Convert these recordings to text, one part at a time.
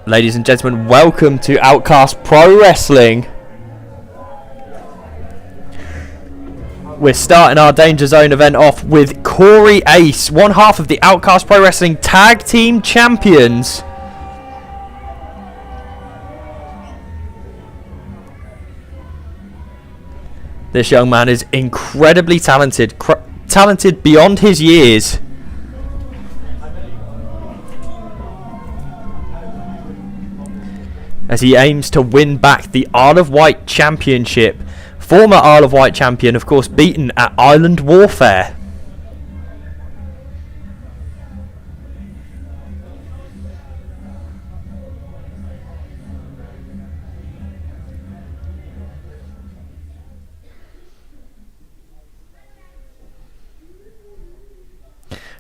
Ladies and gentlemen, welcome to Outcast Pro Wrestling. We're starting our Danger Zone event off with Corey Ace, one half of the Outcast Pro Wrestling Tag Team Champions. This young man is incredibly talented, talented beyond his years. As he aims to win back the Isle of Wight Championship. Former Isle of Wight champion, of course, beaten at Island Warfare.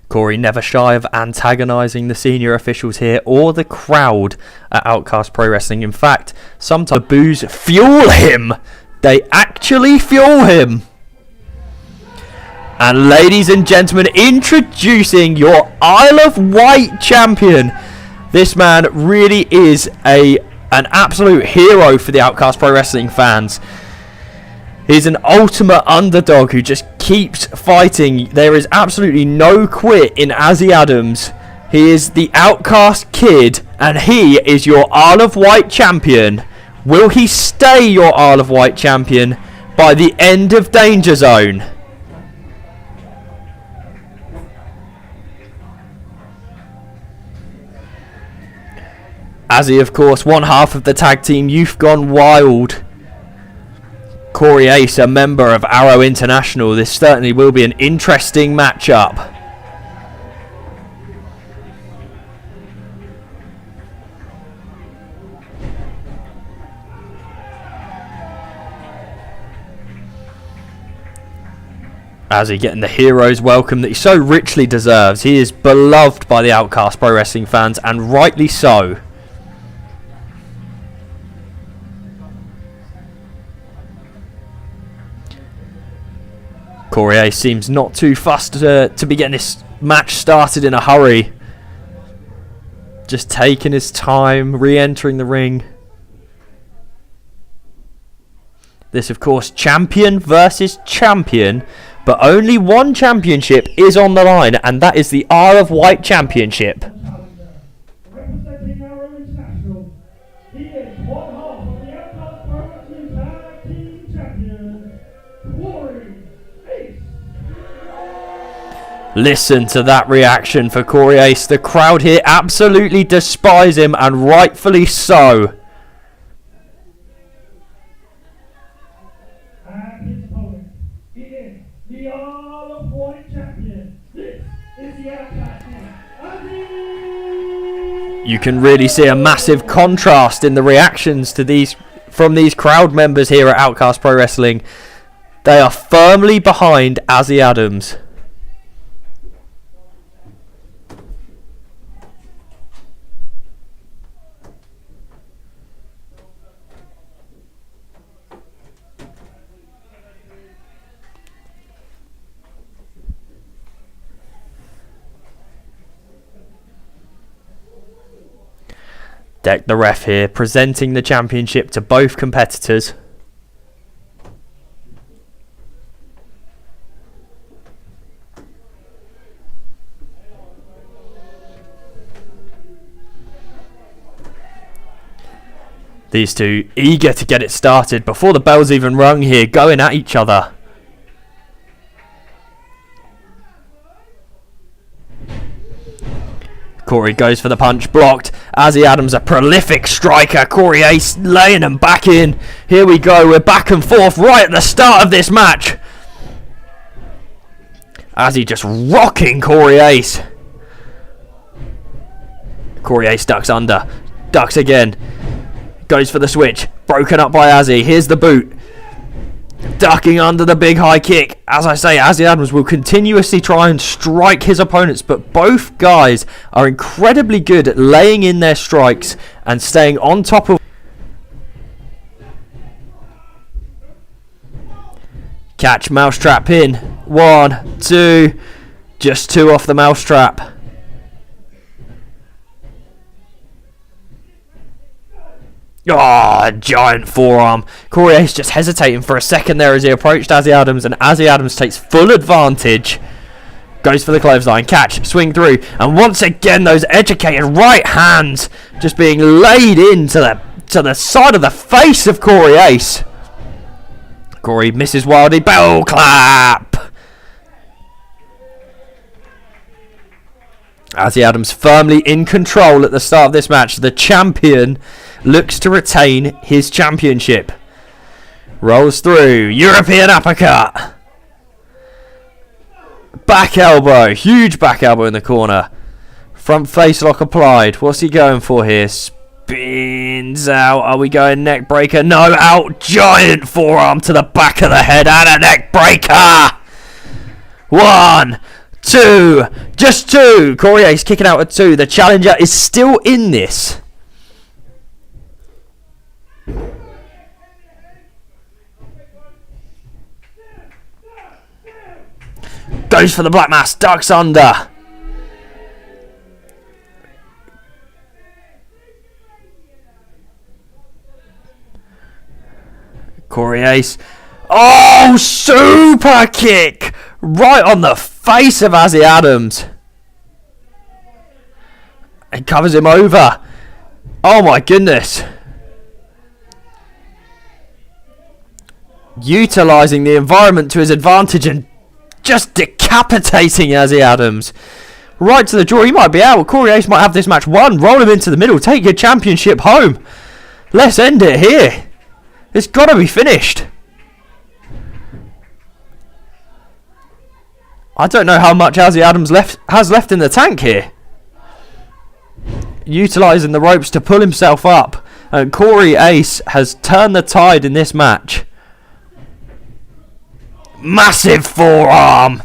Corey never shy of antagonising the senior officials here or the crowd at Outcast Pro Wrestling. In fact, sometimes the boos fuel him. They actually fuel him. And ladies and gentlemen, introducing your Isle of Wight champion. This man really is an absolute hero for the Outcast Pro Wrestling fans. He's an ultimate underdog who just keeps fighting. There is absolutely no quit in Azzy Adams. He is the Outcast Kid, and he is your Isle of Wight champion. Will he stay your Isle of Wight champion by the end of Danger Zone? Azzy, of course, one half of the tag team Youth Gone Wild. Corey Ace, a member of Arrow International. This certainly will be an interesting matchup. Azzy getting the hero's welcome that he so richly deserves. He is beloved by the Outcast Pro Wrestling fans, and rightly so. Corey Ace seems not too fussed to be getting this match started in a hurry. Just taking his time, re-entering the ring. This, of course, champion versus champion, but only one championship is on the line, and that is the Isle of Wight Championship. Representing Arrow International, he is one half of the Outcast Pro Wrestling Tag Team Champion, Corey Ace. Listen to that reaction for Corey Ace. The crowd here absolutely despise him, and rightfully so. You can really see a massive contrast in the reactions to these crowd members here at Outcast Pro Wrestling. They are firmly behind Azzy Adams. Deck the ref here, presenting the championship to both competitors. These two eager to get it started before the bell's even rung here, going at each other. Corey goes for the punch, blocked. Azzy Adams, a prolific striker. Corey Ace laying them back in. Here we go. We're back and forth right at the start of this match. Azzy just rocking Corey Ace. Corey Ace ducks under. Ducks again. Goes for the switch. Broken up by Azzy. Here's the boot. Ducking under the big high kick. As I say, Azzy Adams will continuously try and strike his opponents, but both guys are incredibly good at laying in their strikes and staying on top of. Catch, mousetrap pin. 1, 2. Just 2 off the mousetrap. Oh, giant forearm. Corey Ace just hesitating for a second there as he approached Azzy Adams, and Azzy Adams takes full advantage. Goes for the clothesline, catch, swing through, and once again those educated right hands just being laid into the side of the face of Corey Ace. Corey misses wildly, bell clap. Azzy Adams firmly in control at the start of this match. The champion looks to retain his championship. Rolls through, European uppercut. Back elbow, huge back elbow in the corner. Front face lock applied. What's he going for here? Spins out. Are we going neck breaker? No, out. Giant forearm to the back of the head and a neck breaker. 1, 2, just 2. Corey Ace kicking out at 2. The challenger is still in this. Goes for the black mass, ducks under. Corey Ace. Oh, super kick! Right on the face of Azzy Adams. And covers him over. Oh my goodness. Utilising the environment to his advantage and just decapitating Azzy Adams. Right to the jaw. He might be out. Corey Ace might have this match won. Roll him into the middle. Take your championship home. Let's end it here. It's got to be finished. I don't know how much Azzy Adams has left in the tank here. Utilising the ropes to pull himself up. And Corey Ace has turned the tide in this match. Massive forearm.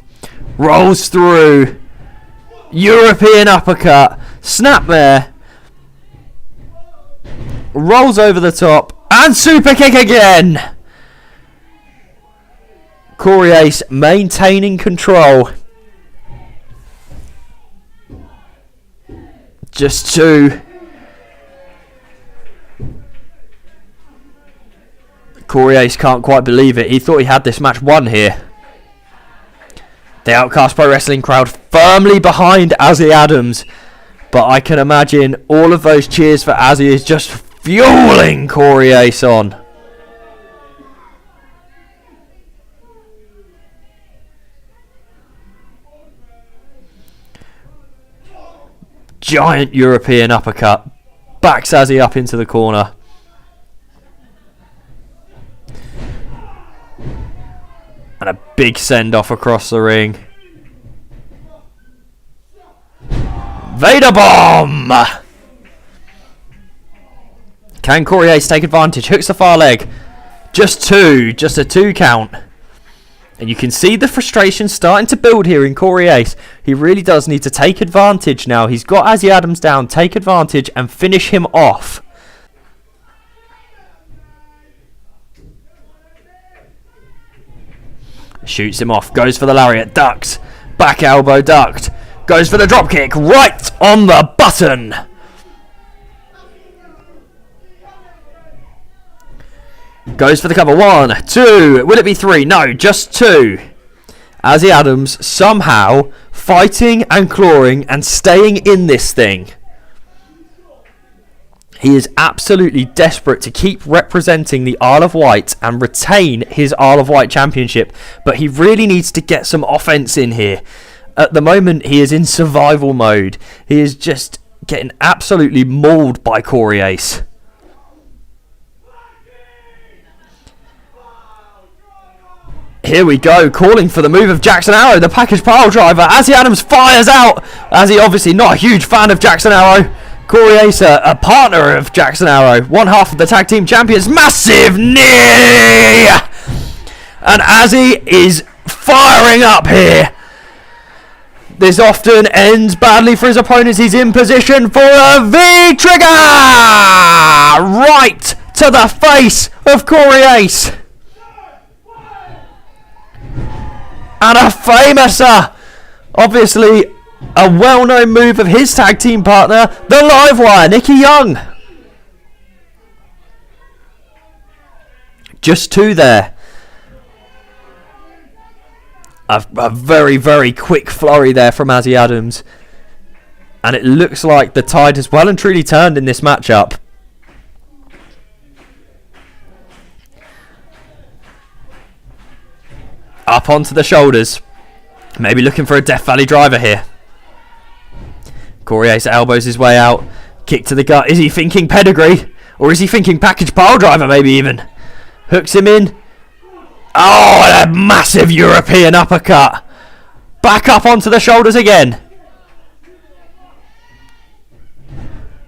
Rolls through. European uppercut. Snap there. Rolls over the top. And super kick again. Corey Ace maintaining control. Just 2. Corey Ace can't quite believe it. He thought he had this match won here. The Outcast Pro Wrestling crowd firmly behind Azzy Adams. But I can imagine all of those cheers for Azzy is just fueling Corey Ace on. Giant European uppercut. Backs Azzy up into the corner. And a big send off across the ring. Vader Bomb! Can Corey Ace take advantage? Hooks the far leg. Just 2. Just a 2 count. And you can see the frustration starting to build here in Corey Ace. He really does need to take advantage now. He's got Azzy Adams down. Take advantage and finish him off. Shoots him off. Goes for the lariat. Ducks. Back elbow ducked. Goes for the drop kick. Right on the button. Goes for the cover. 1, 2. Will it be 3? No, just 2. Azzy Adams somehow fighting and clawing and staying in this thing. He is absolutely desperate to keep representing the Isle of Wight and retain his Isle of Wight championship. But he really needs to get some offense in here. At the moment, he is in survival mode. He is just getting absolutely mauled by Corey Ace. Here we go, calling for the move of Jackson Arrow, the package pile driver. Azzy Adams fires out. Azzy obviously not a huge fan of Jackson Arrow. Corey Ace, a partner of Jackson Arrow. One half of the tag team champions. Massive knee! And Azzy is firing up here. This often ends badly for his opponents. He's in position for a V-trigger! Right to the face of Corey Ace. And a famous, obviously a well-known move of his tag team partner, the Live Wire, Nicky Young. Just 2 there. A very, very quick flurry there from Azzy Adams. And it looks like the tide has well and truly turned in this matchup. Up onto the shoulders. Maybe looking for a Death Valley driver here. Corey Ace elbows his way out. Kick to the gut. Is he thinking pedigree? Or is he thinking package pile driver maybe even? Hooks him in. Oh, and a massive European uppercut. Back up onto the shoulders again.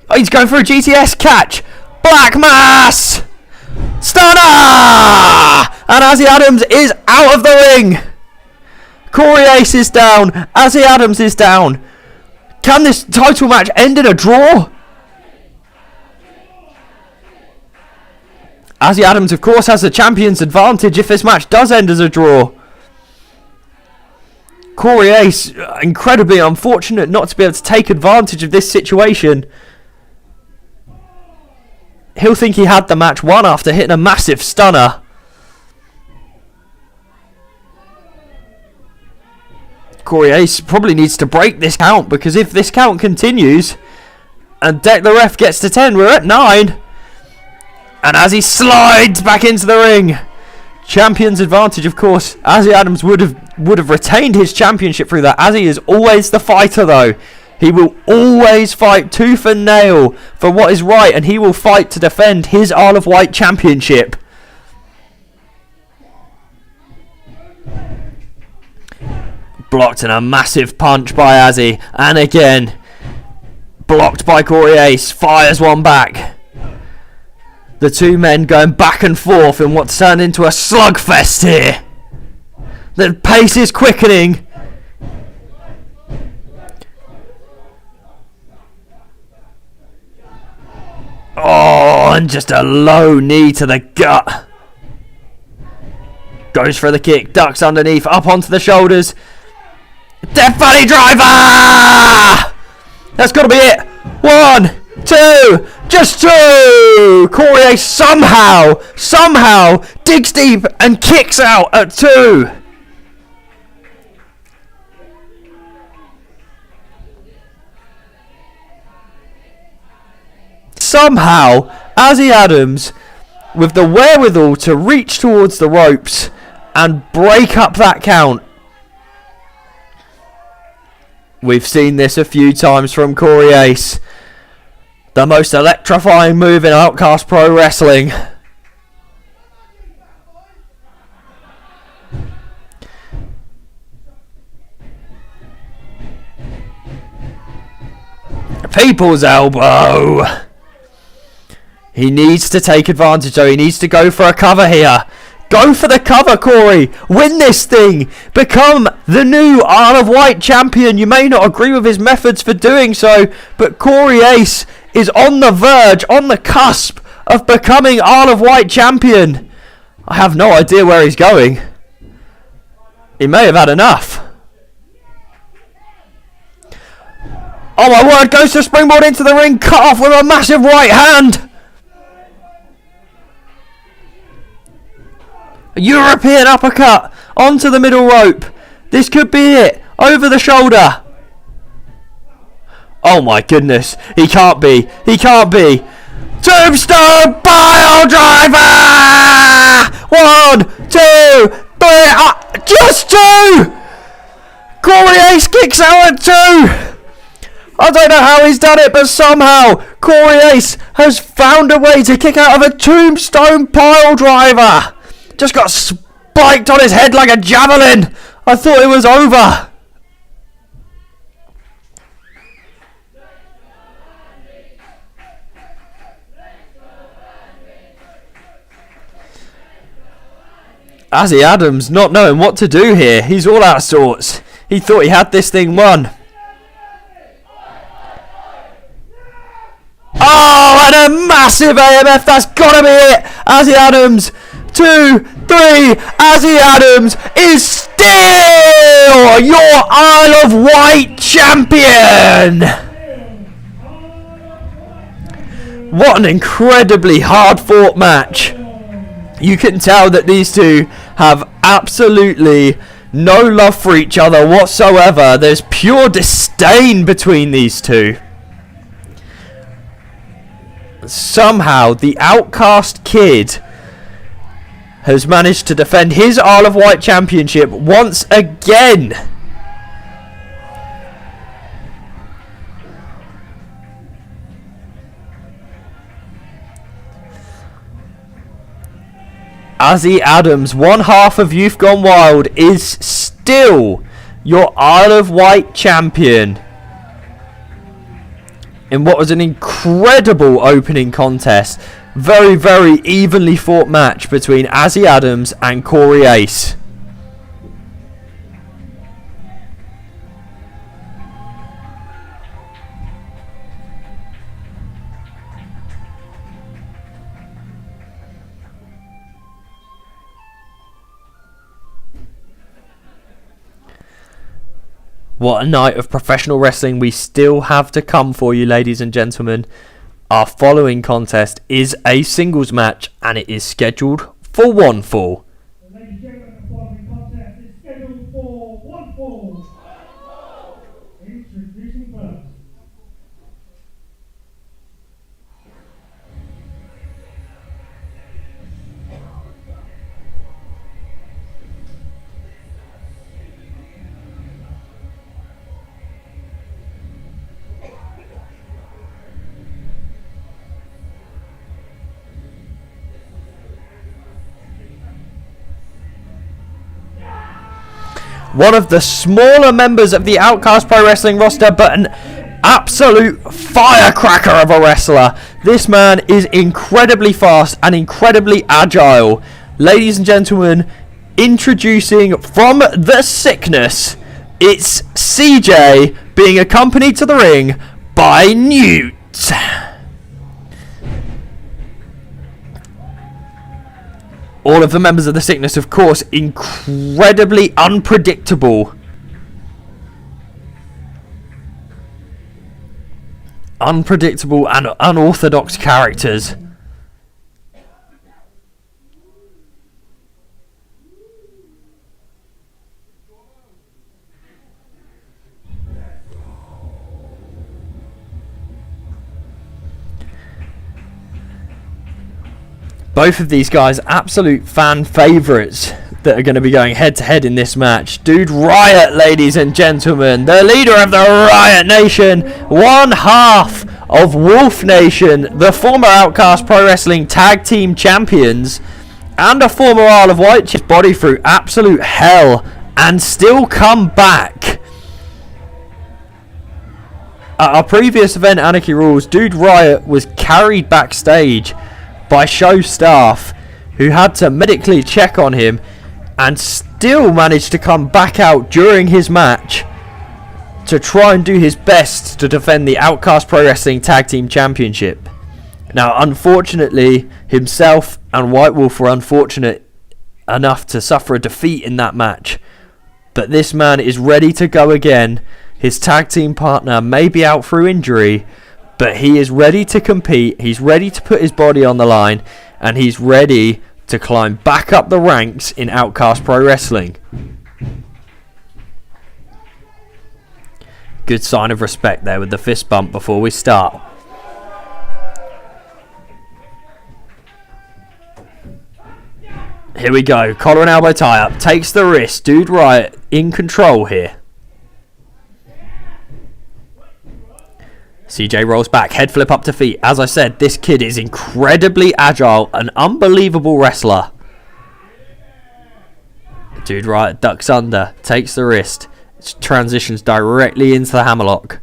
Oh, he's going for a GTS catch. Black Mass. Stunner! And Azzy Adams is out of the ring. Corey Ace is down. Azzy Adams is down. Can this title match end in a draw? Azzy Adams, of course, has the champion's advantage if this match does end as a draw. Corey Ace, incredibly unfortunate not to be able to take advantage of this situation. He'll think he had the match won after hitting a massive stunner. Corey Ace probably needs to break this count, because if this count continues and Deck the Ref gets to 10, we're at 9. And as he slides back into the ring, champion's advantage, of course. Azzy Adams would have retained his championship through that. Azzy is always the fighter, though. He will always fight tooth and nail for what is right, and he will fight to defend his Isle of Wight championship. Blocked, and a massive punch by Azzy, and again blocked by Corey Ace. Fires one back. The two men going back and forth in what's turned into a slugfest here. The pace is quickening. Oh, and just a low knee to the gut. Goes for the kick, ducks underneath, up onto the shoulders. Death Valley driver! That's got to be it. 1, 2, just 2. Corey Ace somehow digs deep and kicks out at 2. Somehow, Azzy Adams, with the wherewithal to reach towards the ropes and break up that count. We've seen this a few times from Corey Ace. The most electrifying move in Outcast Pro Wrestling. People's elbow. He needs to take advantage, though. He needs to go for a cover here. Go for the cover, Corey. Win this thing. Become the new Isle of Wight champion. You may not agree with his methods for doing so, but Corey Ace is on the verge, on the cusp of becoming Isle of Wight champion. I have no idea where he's going. He may have had enough. Oh my word, goes to springboard into the ring, cut off with a massive right hand. A European uppercut onto the middle rope. This could be it. Over the shoulder. Oh my goodness. He can't be. He can't be. Tombstone pile driver. 1, 2, 3. Just 2. Corey Ace kicks out at 2. I don't know how he's done it, but somehow Corey Ace has found a way to kick out of a tombstone pile driver. Just got spiked on his head like a javelin. I thought it was over. Azzy Adams not knowing what to do here. He's all out of sorts. He thought he had this thing won. Oh, and a massive AMF. That's got to be it. Azzy Adams. 2, 3. Azzy Adams is still your Isle of Wight champion. What an incredibly hard fought match. You can tell that these two have absolutely no love for each other whatsoever. There's pure disdain between these two. Somehow, the outcast kid has managed to defend his Isle of Wight championship once again. Azzy Adams, one half of Youth Gone Wild, is still your Isle of Wight champion in what was an incredible opening contest. Very, very evenly fought match between Azzy Adams and Corey Ace. What a night of professional wrestling we still have to come for you, ladies and gentlemen. Our following contest is a singles match, and it is scheduled for one fall. Ladies and gentlemen, the following contest is scheduled for one fall. Introducing first. One of the smaller members of the Outcast Pro Wrestling roster, but an absolute firecracker of a wrestler. This man is incredibly fast and incredibly agile. Ladies and gentlemen, introducing from the sickness, it's CJ being accompanied to the ring by Newt. All of the members of the sickness, of course, incredibly unpredictable. Unpredictable and unorthodox characters. Both of these guys, absolute fan favourites that are going to be going head to head in this match. Dude Riot, ladies and gentlemen, the leader of the Riot Nation, one half of Wolf Nation, the former Outcast Pro Wrestling Tag Team Champions, and a former Isle of Wight body through absolute hell and still come back. At our previous event, Anarchy Rules, Dude Riot was carried backstage by show staff who had to medically check on him and still managed to come back out during his match to try and do his best to defend the Outcast Pro Wrestling Tag Team Championship. Now, unfortunately, himself and White Wolf were unfortunate enough to suffer a defeat in that match, but this man is ready to go again. His tag team partner may be out through injury, but he is ready to compete, he's ready to put his body on the line, and he's ready to climb back up the ranks in Outcast Pro Wrestling. Good sign of respect there with the fist bump before we start. Here we go, collar and elbow tie up, takes the wrist, Dude Riot in control here. CJ rolls back, head flip up to feet. As I said, this kid is incredibly agile, an unbelievable wrestler. Dude Riot ducks under, takes the wrist, transitions directly into the hammerlock.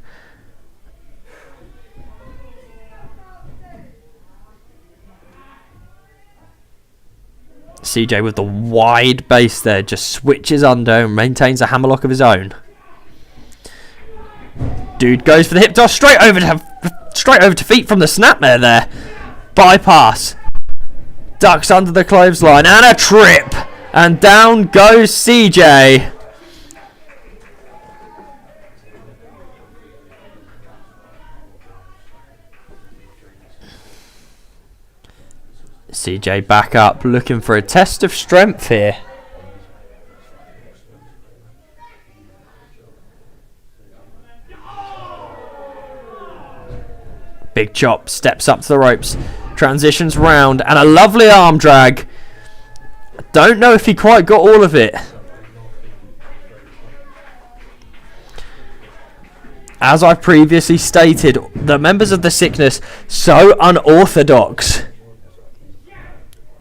CJ with the wide base there, just switches under and maintains a hammerlock of his own. Dude goes for the hip toss straight over to feet from the snapmare there. Bypass. Ducks under the clothesline and a trip. And down goes CJ. CJ back up, looking for a test of strength here. Big chop, steps up to the ropes, transitions round, and a lovely arm drag. Don't know if he quite got all of it. As I previously stated, the members of the Sickness, so unorthodox.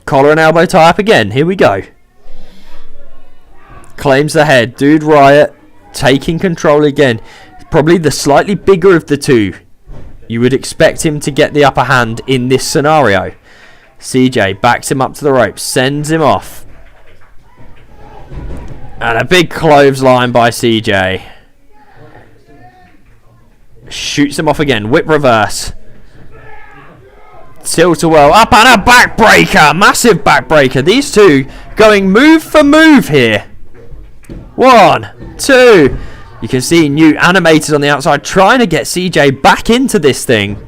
Collar and elbow tie up again. Here we go. Claims the head. Dude Riot taking control again. Probably the slightly bigger of the two. You would expect him to get the upper hand in this scenario. CJ backs him up to the ropes. Sends him off. And a big clothesline by CJ. Shoots him off again. Whip reverse. Tilt-a-whirl up and a backbreaker. Massive backbreaker. These two going move for move here. 1, 2. You can see Newt animated on the outside trying to get CJ back into this thing.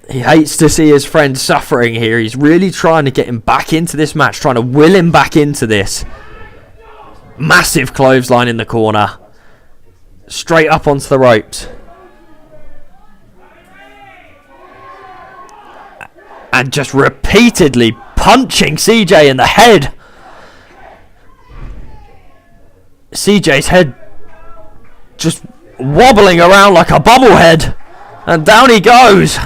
He hates to see his friend suffering here. He's really trying to get him back into this match. Trying to will him back into this. Massive clothesline in the corner. Straight up onto the ropes. And just repeatedly punching CJ in the head. CJ's head just wobbling around like a bobblehead. And down he goes.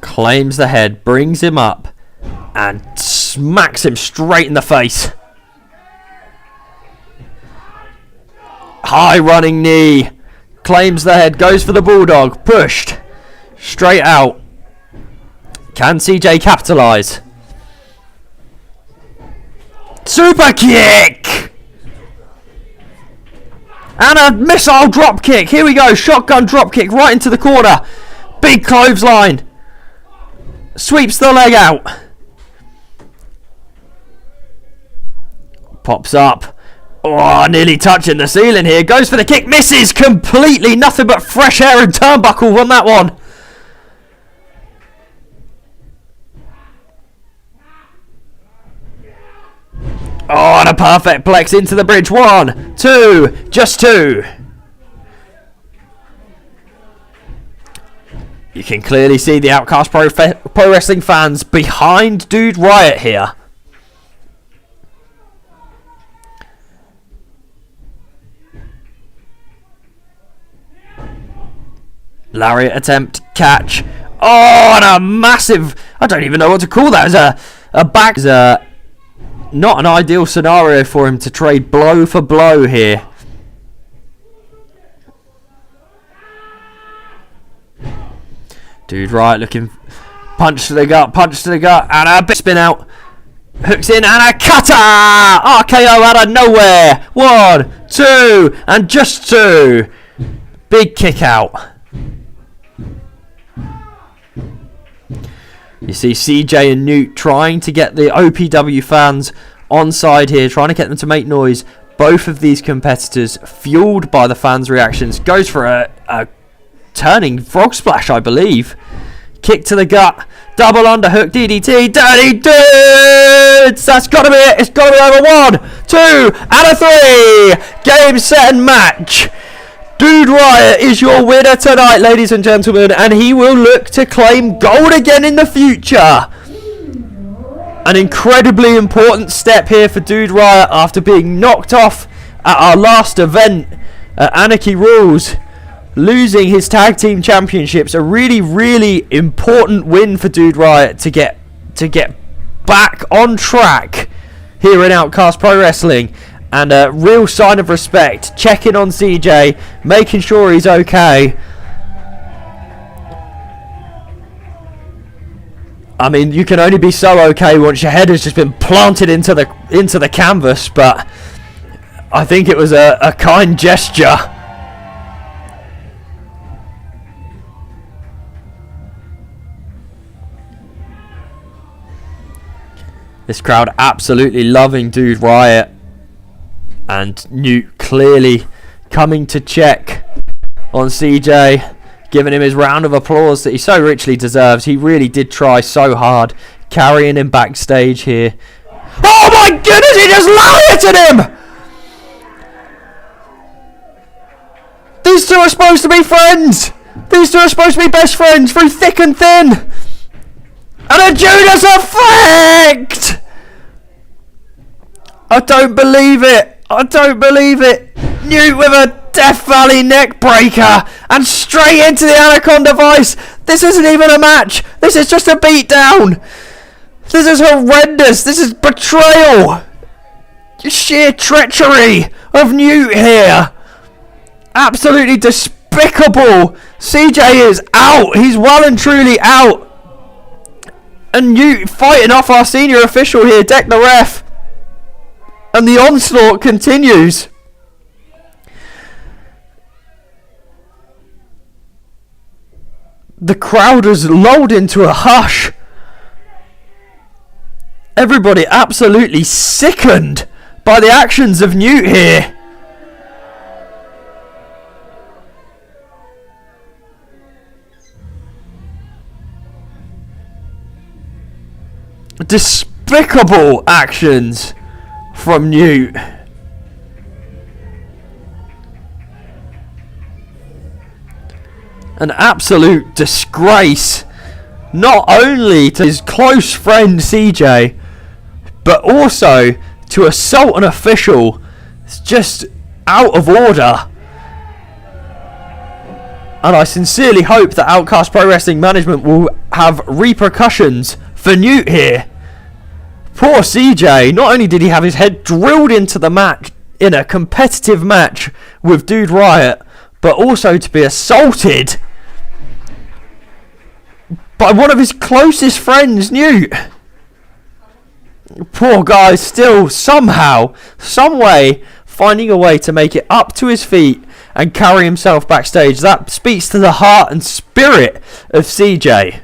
Claims the head, brings him up, and smacks him straight in the face. High running knee. Claims the head, goes for the bulldog, pushed. Straight out. Can CJ capitalise? Super kick! And a missile drop kick. Here we go, shotgun drop kick right into the corner. Big clothesline. Sweeps the leg out. Pops up. Oh, nearly touching the ceiling here. Goes for the kick. Misses completely. Nothing but fresh air and turnbuckle on that one. Oh, and a perfect plex into the bridge. 1, 2. Just 2. You can clearly see the Outcast Pro Wrestling fans behind Dude Riot here. Lariat attempt, catch. Oh, and a massive... I don't even know what to call that. As a back... not an ideal scenario for him to trade blow for blow here. Dude Riot looking, punch to the gut, and a big spin out. Hooks in, and a cutter! RKO out of nowhere. 1, 2, and just 2. Big kick out. You see CJ and Newt trying to get the OPW fans on side here, trying to get them to make noise. Both of these competitors, fueled by the fans' reactions, goes for a turning frog splash, I believe. Kick to the gut. Double underhook DDT. Dirty dudes! That's got to be it. It's got to be over. 1, 2, and a 3. Game, set, and match. Dude Riot is your winner tonight, ladies and gentlemen, and he will look to claim gold again in the future. An incredibly important step here for Dude Riot after being knocked off at our last event at Anarchy Rules. Losing his tag team championships, a really, really important win for Dude Riot to get back on track here in Outcast Pro Wrestling, and a real sign of respect. Checking on CJ, making sure he's okay. I mean, you can only be so okay once your head has just been planted into the canvas, but I think it was a kind gesture. This crowd absolutely loving Dude Riot. And Newt clearly coming to check on CJ, giving him his round of applause that he so richly deserves. He really did try so hard, carrying him backstage here. Oh my goodness, he just lariated him! These two are supposed to be friends! These two are supposed to be best friends through thick and thin! And a Judas effect! I don't believe it! I don't believe it! Newt with a Death Valley neck breaker and straight into the Anaconda Vice! This isn't even a match! This is just a beatdown! This is horrendous! This is betrayal! Sheer treachery of Newt here! Absolutely despicable! CJ is out! He's well and truly out! And Newt fighting off our senior official here, Deck the Ref. And the onslaught continues. The crowd has lulled into a hush. Everybody absolutely sickened by the actions of Newt here. Despicable actions from Newt. An absolute disgrace, not only to his close friend CJ, but also to assault an official. It's just out of order. And I sincerely hope that Outcast Pro Wrestling Management will have repercussions for Newt here. Poor CJ, not only did he have his head drilled into the match in a competitive match with Dude Riot, but also to be assaulted by one of his closest friends, Newt. Poor guy still somehow, some way, finding a way to make it up to his feet and carry himself backstage. That speaks to the heart and spirit of CJ.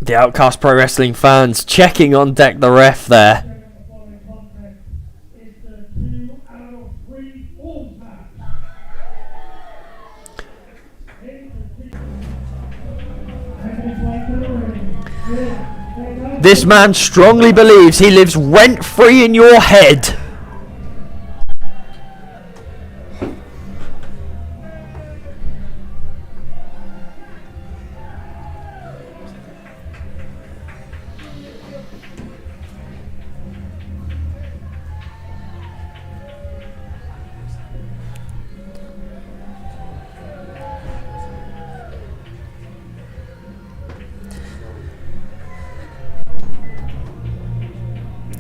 The Outcast Pro Wrestling fans checking on Deck the Ref there. This man strongly believes he lives rent-free in your head.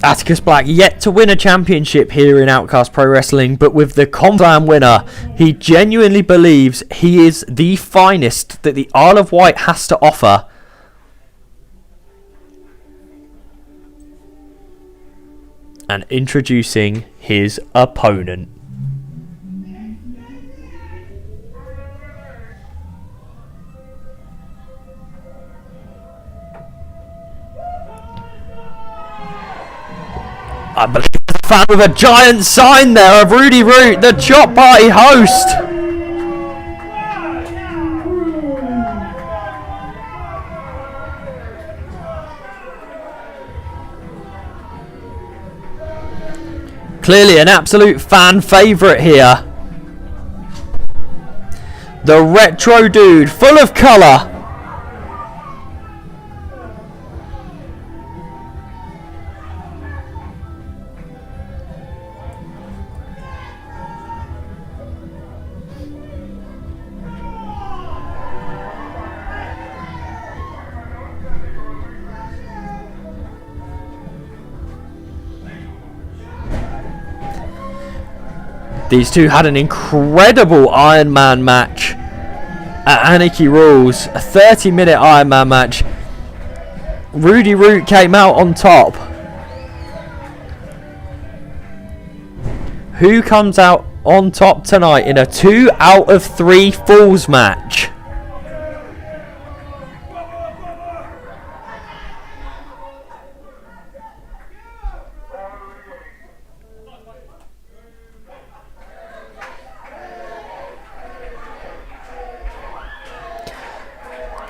Atticus Black yet to win a championship here in Outcast Pro Wrestling, but with the Conflam winner, he genuinely believes he is the finest that the Isle of Wight has to offer. And introducing his opponent. I believe there's a fan with a giant sign there of Rudy Root, the Chop Party host. Clearly an absolute fan favourite here. The retro dude, full of colour. These two had an incredible Iron Man match at Anarchy Rules, a 30-minute Iron Man match. Rudy Root came out on top. Who comes out on top tonight in a 2 out of 3 falls match?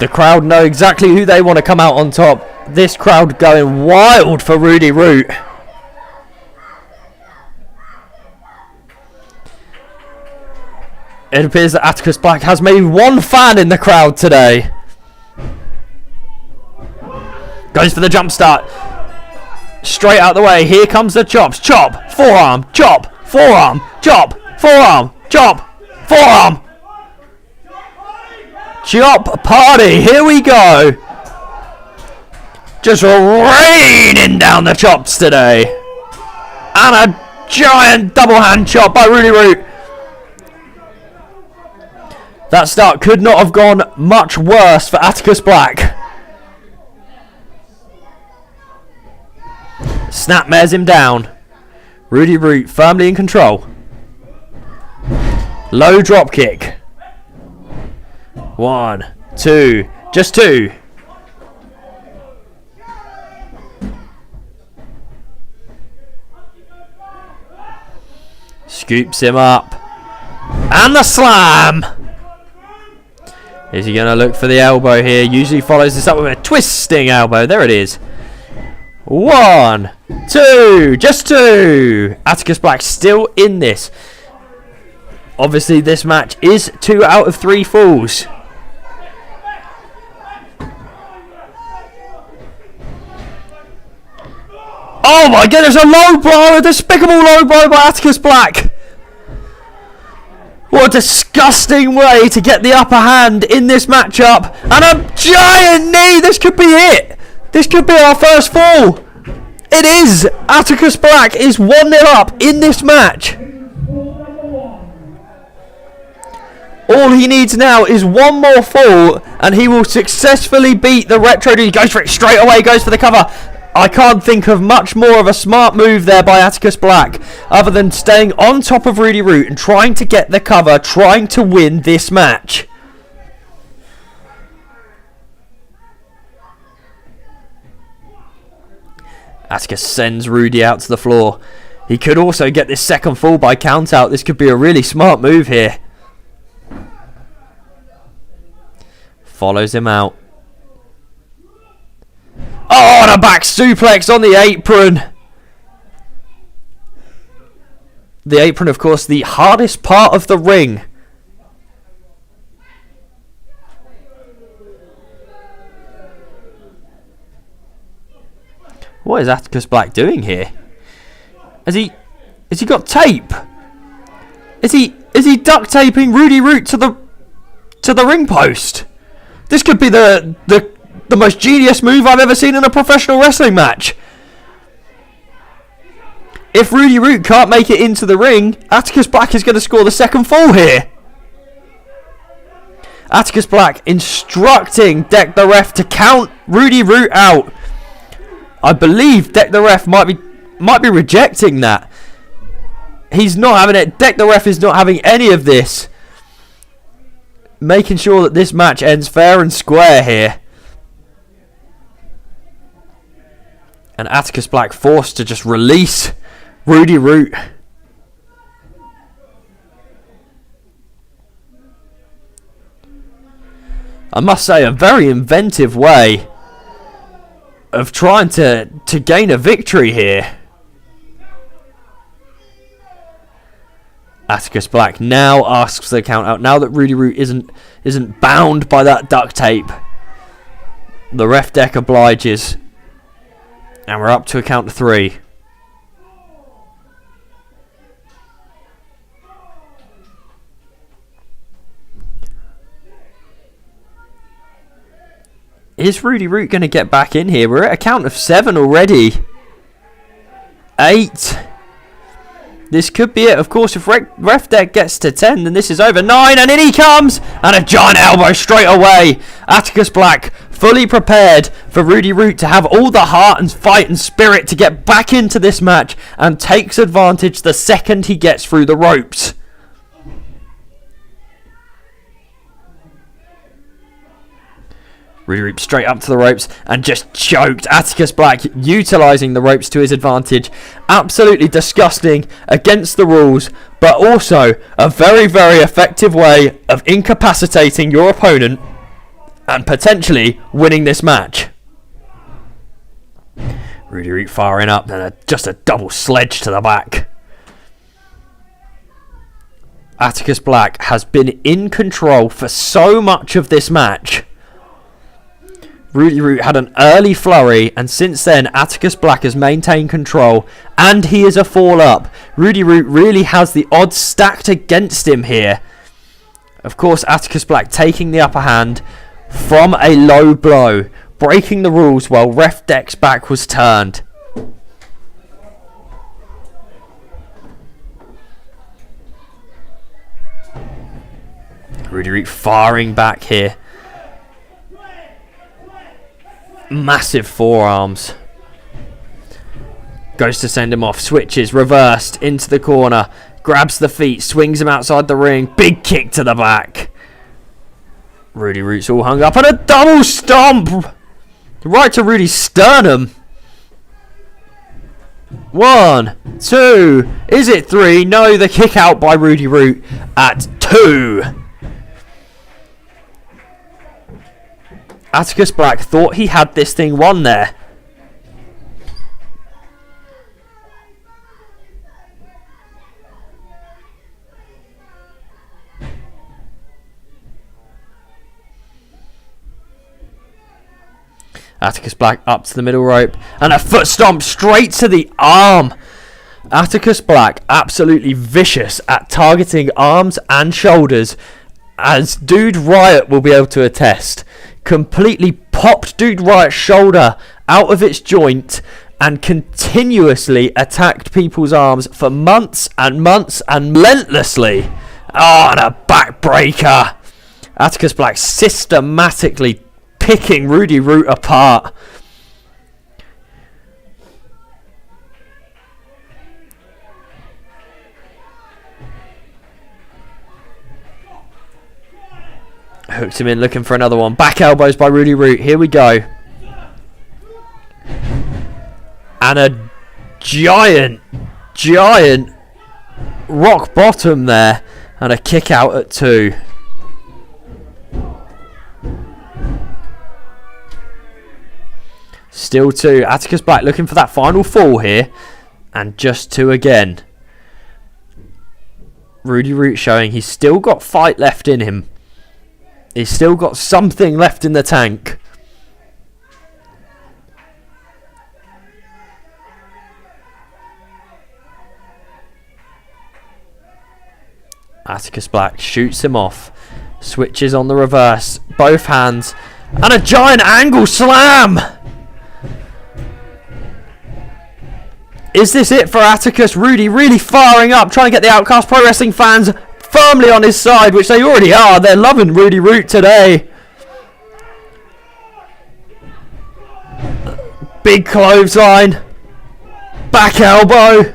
The crowd know exactly who they want to come out on top. This crowd going wild for Rudy Root. It appears that Atticus Black has maybe one fan in the crowd today. Goes for the jump start. Straight out the way. Here comes the chops. Chop. Forearm. Chop. Forearm. Chop. Forearm. Chop. Forearm. Chop party. Here we go. Just raining down the chops today. And a giant double hand chop by Rudy Root. That start could not have gone much worse for Atticus Black. Snapmares him down. Rudy Root firmly in control. Low drop kick. 1, 2, just 2. Scoops him up. And the slam! Is he going to look for the elbow here? Usually follows this up with a twisting elbow. There it is. 1, 2, just 2. Atticus Black still in this. Obviously, this match is 2 out of 3 falls. Oh my goodness, a low blow, a despicable low blow by Atticus Black. What a disgusting way to get the upper hand in this matchup. And a giant knee. This could be it. This could be our first fall. It is. Atticus Black is 1-0 up in this match. All he needs now is one more fall and he will successfully beat the Retro Dude. He goes for it straight away, goes for the cover. I can't think of much more of a smart move there by Atticus Black other than staying on top of Rudy Root and trying to get the cover, trying to win this match. Atticus sends Rudy out to the floor. He could also get this second fall by count out. This could be a really smart move here. Follows him out. Oh, and a back suplex on the apron. The apron, of course, the hardest part of the ring. What is Atticus Black doing here? Has he got tape? Is he duct taping Rudy Root to the ring post? This could be the most genius move I've ever seen in a professional wrestling match. If Rudy Root can't make it into the ring, Atticus Black is going to score the second fall here. Atticus Black instructing Deck the Ref to count Rudy Root out. I believe Deck the Ref might be rejecting that. He's not having it. Deck the Ref is not having any of this. Making sure that this match ends fair and square here. And Atticus Black forced to just release Rudy Root. I must say, a very inventive way of trying to gain a victory here. Atticus Black now asks for the count out. Now that Rudy Root isn't bound by that duct tape, the ref deck obliges. And we're up to a count of 3. Is Rudy Root going to get back in here? We're at a count of 7 already. 8. This could be it. Of course, if ref deck gets to 10, then this is over. 9, and in he comes! And a giant elbow straight away. Atticus Black fully prepared for Rudy Root to have all the heart and fight and spirit to get back into this match, and takes advantage the second he gets through the ropes. Rudy Root straight up to the ropes and just choked Atticus Black, utilising the ropes to his advantage. Absolutely disgusting, against the rules, but also a very, very effective way of incapacitating your opponent and potentially winning this match. Rudy Root firing up and just a double sledge to the back. Atticus Black has been in control for so much of this match. Rudy Root had an early flurry, and since then Atticus Black has maintained control, and he is a fall up. Rudy Root really has the odds stacked against him here. Of course, Atticus Black taking the upper hand from a low blow, breaking the rules while Ref Deck's back was turned. Rudy Root firing back here. Massive forearms. Goes to send him off. Switches. Reversed. Into the corner. Grabs the feet. Swings him outside the ring. Big kick to the back. Rudy Root's all hung up. And a double stomp. Right to Rudy's sternum. 1, 2. Is it 3? No, the kick out by Rudy Root at 2. Atticus Black thought he had this thing won there. Atticus Black up to the middle rope and a foot stomp straight to the arm. Atticus Black absolutely vicious at targeting arms and shoulders, as Dude Riot will be able to attest. Completely popped Dude Riot's shoulder out of its joint and continuously attacked people's arms for months and months and relentlessly. Oh, and a backbreaker. Atticus Black systematically picking Rudy Root apart. Hooks him in, looking for another one. Back elbows by Rudy Root. Here we go. And a giant rock bottom there. And a kick out at 2. Still 2. Atticus Black looking for that final fall here. And just 2 again. Rudy Root showing he's still got fight left in him. He's still got something left in the tank. Atticus Black shoots him off. Switches on the reverse. Both hands. And a giant angle slam! Is this it for Atticus? Rudy really firing up, trying to get the Outcast Pro Wrestling fans firmly on his side, which they already are. They're loving Rudy Root today. Big clothesline. Back elbow.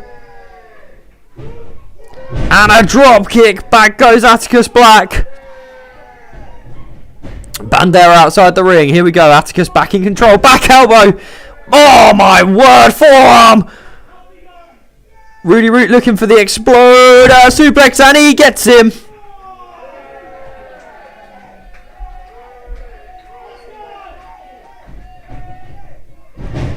And a drop kick. Back goes Atticus Black. Bandera outside the ring. Here we go. Atticus back in control. Back elbow. Oh my word. Forearm. Rudy Root looking for the exploder suplex, and he gets him.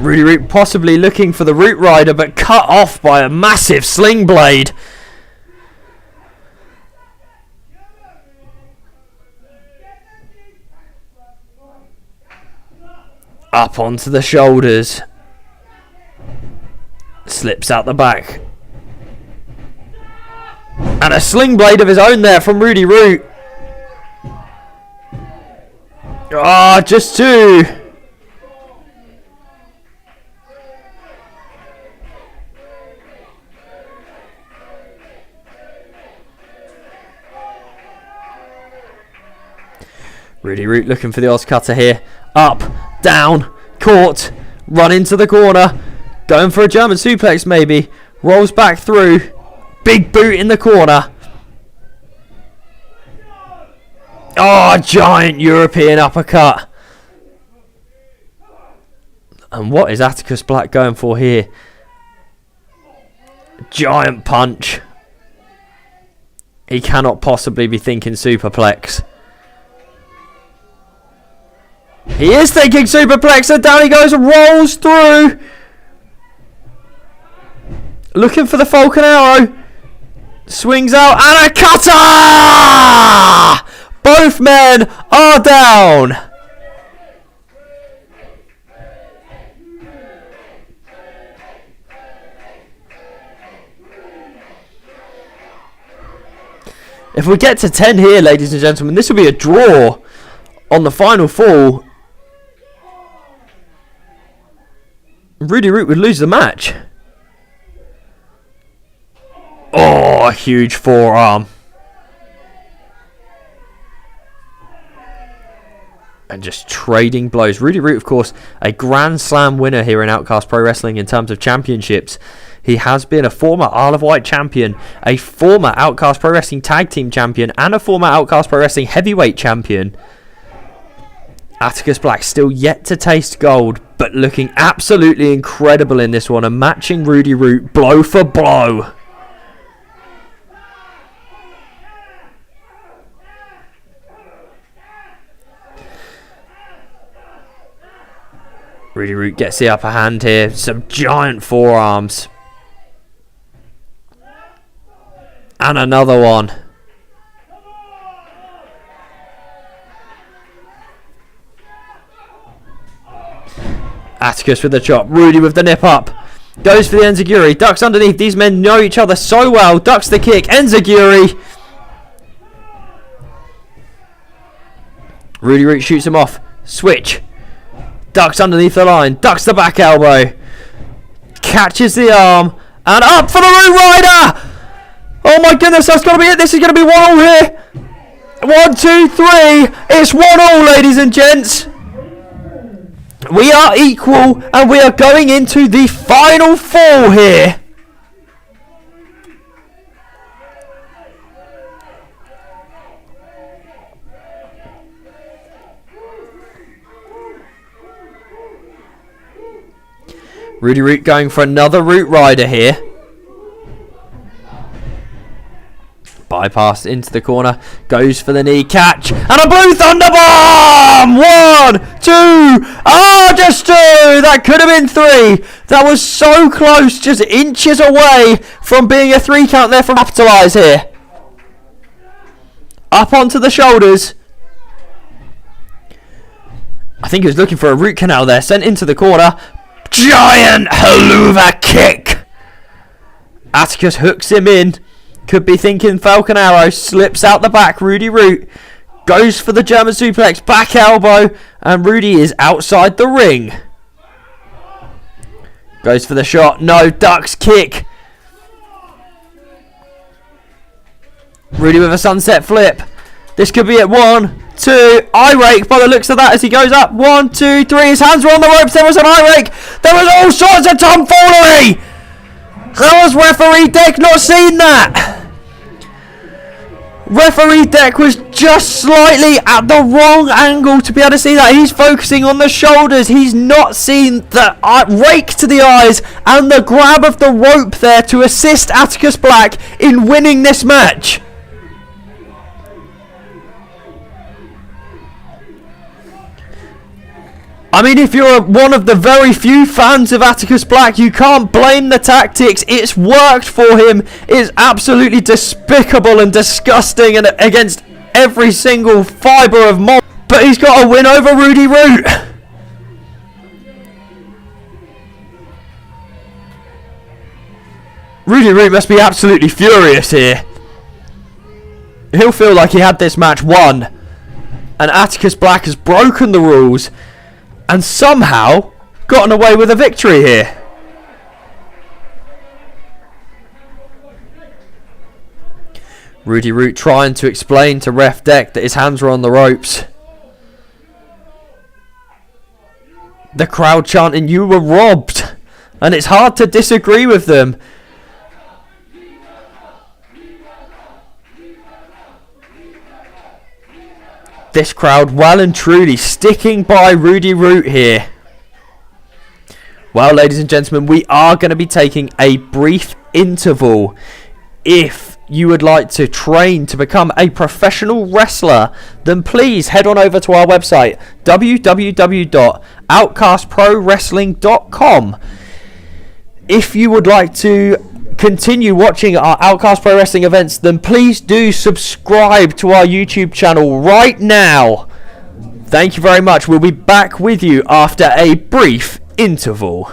Rudy Root possibly looking for the Root Rider, but cut off by a massive sling blade. Up onto the shoulders. Slips out the back. And a sling blade of his own there from Rudy Root. Ah, just 2. Rudy Rudy Root looking for the Oz cutter here. Up, down, caught, run into the corner. Going for a German suplex maybe. Rolls back through. Big boot in the corner. Oh, giant European uppercut. And what is Atticus Black going for here? Giant punch. He cannot possibly be thinking superplex. He is thinking superplex, and down he goes and rolls through. Looking for the Falcon Arrow. Swings out and a cutter! Both men are down. If we get to 10 here, ladies and gentlemen, this will be a draw on the final fall. Rudy Root would lose the match. Oh, a huge forearm. And just trading blows. Rudy Root, of course, a Grand Slam winner here in Outcast Pro Wrestling in terms of championships. He has been a former Isle of Wight champion, a former Outcast Pro Wrestling Tag Team champion, and a former Outcast Pro Wrestling Heavyweight champion. Atticus Black still yet to taste gold, but looking absolutely incredible in this one and matching Rudy Root blow for blow. Rudy Root gets the upper hand here. Some giant forearms. And another one. Atticus with the chop. Rudy with the nip up. Goes for the enziguri. Ducks underneath. These men know each other so well. Ducks the kick. Enziguri. Rudy Root shoots him off. Switch. Ducks underneath the line. Ducks the back elbow. Catches the arm. And up for the Root Rider. Oh my goodness, that's got to be it. This is going to be 1-1 here. 1, 2, 3. It's 1-1, ladies and gents. We are equal and we are going into the final fall here. Rudy Root going for another Root Rider here. Bypassed into the corner. Goes for the knee catch. And a Blue Thunder Bomb! 1, 2. Oh, just 2. That could have been 3. That was so close. Just inches away from being a 3 count there from Capitalize here. Up onto the shoulders. I think he was looking for a root canal there. Sent into the corner. Giant haluva kick. Atticus hooks him in. Could be thinking Falcon Arrow. Slips out the back. Rudy Root goes for the German suplex. Back elbow. And Rudy is outside the ring. Goes for the shot. No. Ducks kick. Rudy with a sunset flip. This could be it. 1, 2. Eye rake by the looks of that as he goes up. 1, 2, 3. His hands were on the ropes. There was an eye rake. There was all sorts of tomfoolery. How was referee Deck not seen that? Referee Deck was just slightly at the wrong angle to be able to see that. He's focusing on the shoulders. He's not seen the rake to the eyes and the grab of the rope there to assist Atticus Black in winning this match. I mean, if you're one of the very few fans of Atticus Black, you can't blame the tactics. It's worked for him. It's absolutely despicable and disgusting and against every single fibre of moral. But he's got a win over Rudy Root. Rudy Root must be absolutely furious here. He'll feel like he had this match won. And Atticus Black has broken the rules and somehow gotten away with a victory here. Rudy Root trying to explain to Ref Deck that his hands were on the ropes. The crowd chanting, "You were robbed," and it's hard to disagree with them. This crowd well and truly sticking by Rudy Root here. Well, ladies and gentlemen, we are going to be taking a brief interval. If you would like to train to become a professional wrestler, then please head on over to our website, www.outcastprowrestling.com. If you would like to continue watching our Outcast Pro Wrestling events, then please do subscribe to our YouTube channel right now. Thank you very much. We'll be back with you after a brief interval.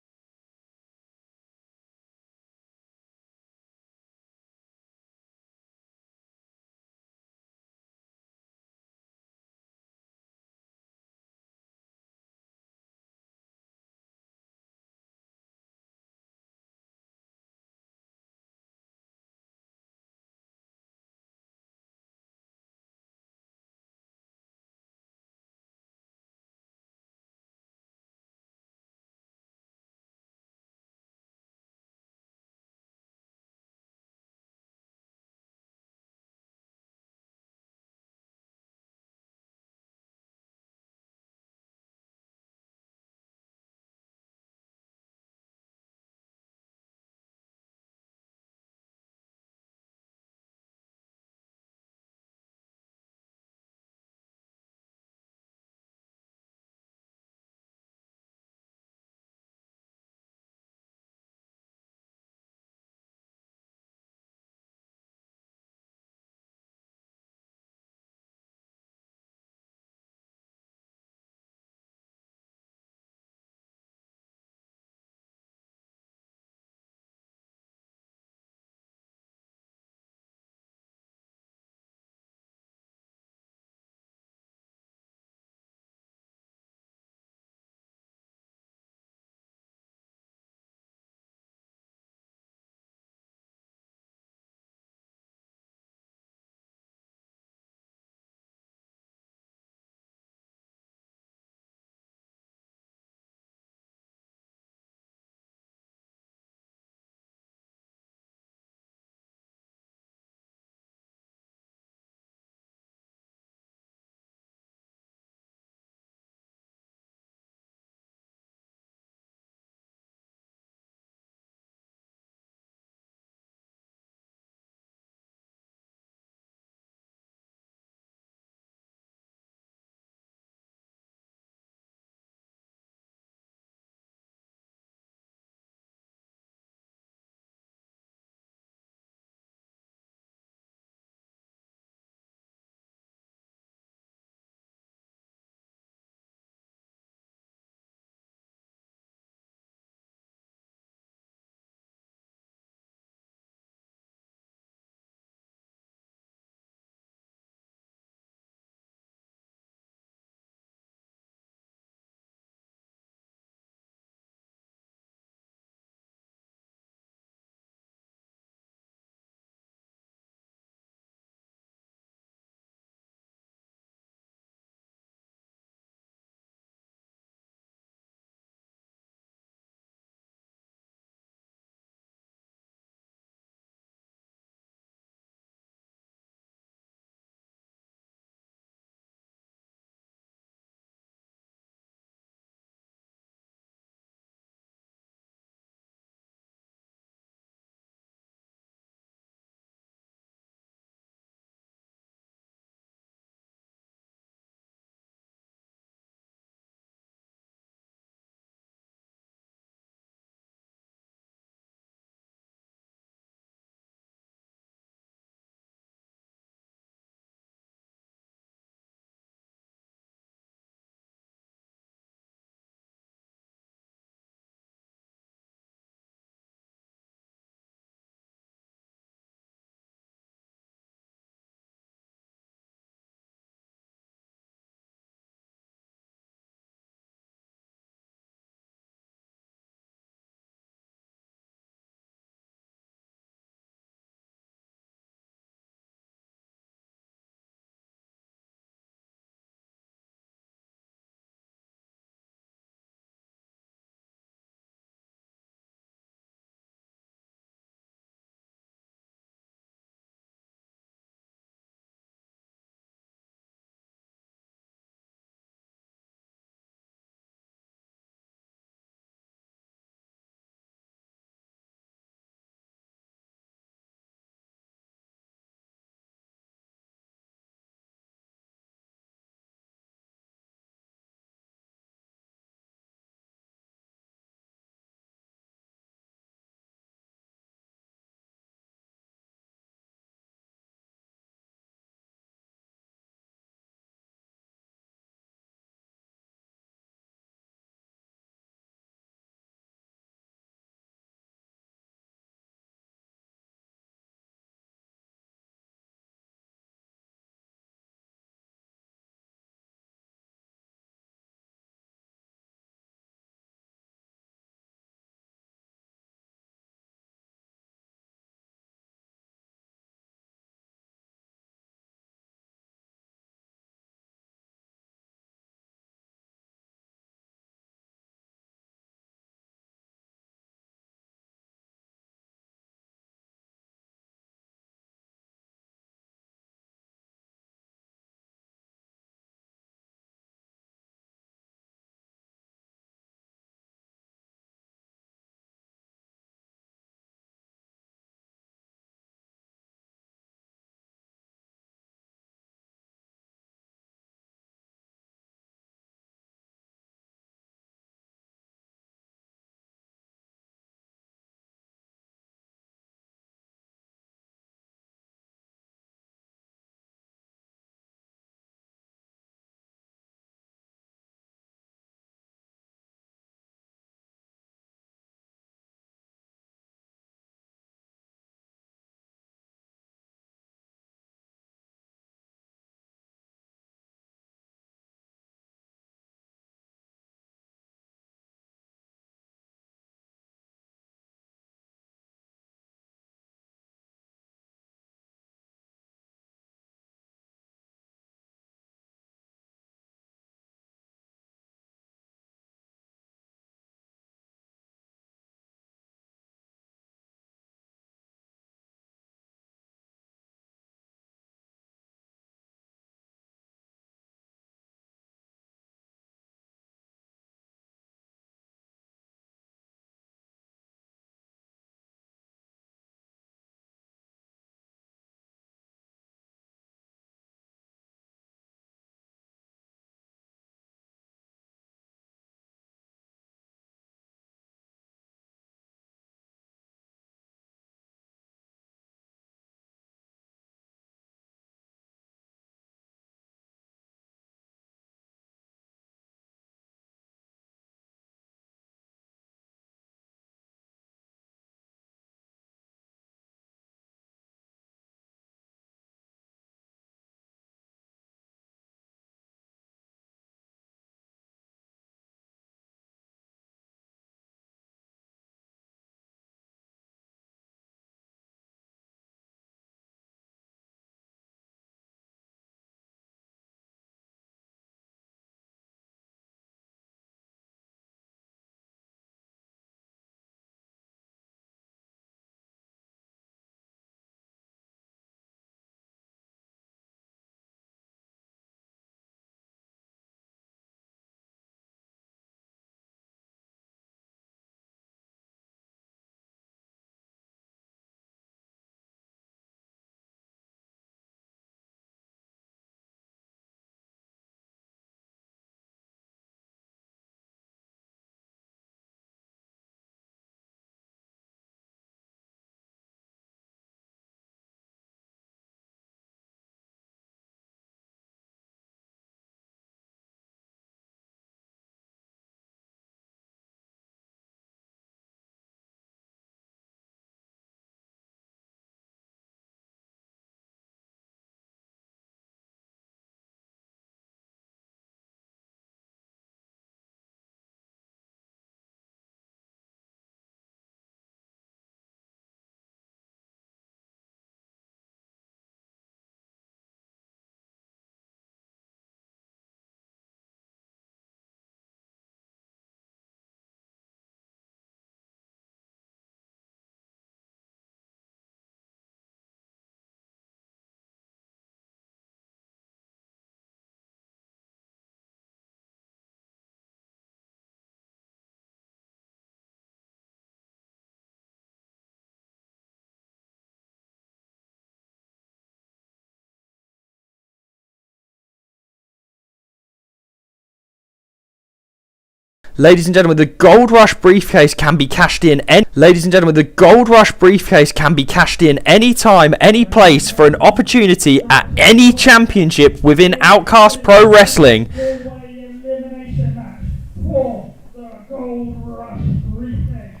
Ladies and gentlemen, the Gold Rush briefcase can be cashed in Ladies and gentlemen, the Gold Rush briefcase can be cashed in anytime, any place for an opportunity at any championship within Outcast Pro Wrestling. Four-way elimination match for the Gold Rush briefcase.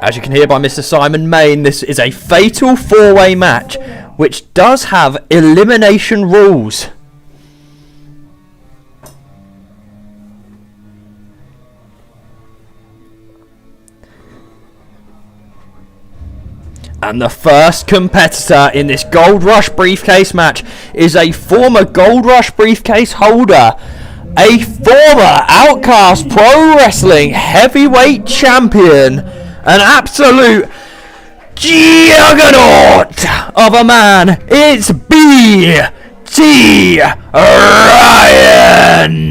As you can hear by Mr. Simon Main, this is a fatal four-way match, which does have elimination rules. And the first competitor in this Gold Rush briefcase match is a former Gold Rush briefcase holder, a former Outcast Pro Wrestling heavyweight champion, an absolute juggernaut of a man. It's B.T. Ryan.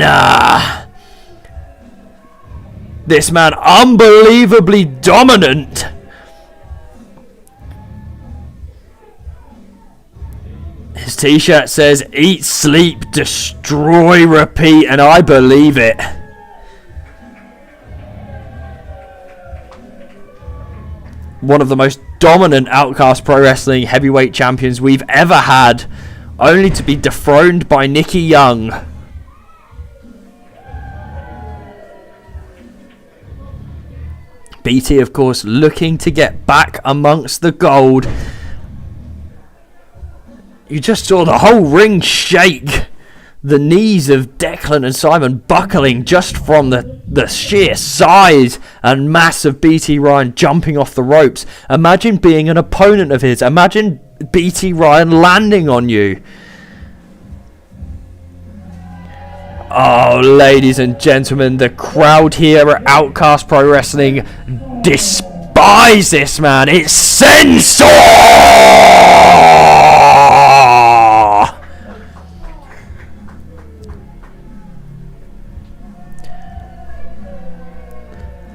This man unbelievably dominant. His t-shirt says, "Eat, sleep, destroy, repeat," and I believe it. One of the most dominant Outcast Pro Wrestling heavyweight champions we've ever had, only to be dethroned by Nicky Young. BT, of course, looking to get back amongst the gold. You just saw the whole ring shake. The knees of Declan and Simon buckling just from the sheer size and mass of BT Ryan jumping off the ropes. Imagine being an opponent of his. Imagine BT Ryan landing on you. Oh, ladies and gentlemen, the crowd here at Outcast Pro Wrestling despise this man. It's Censor!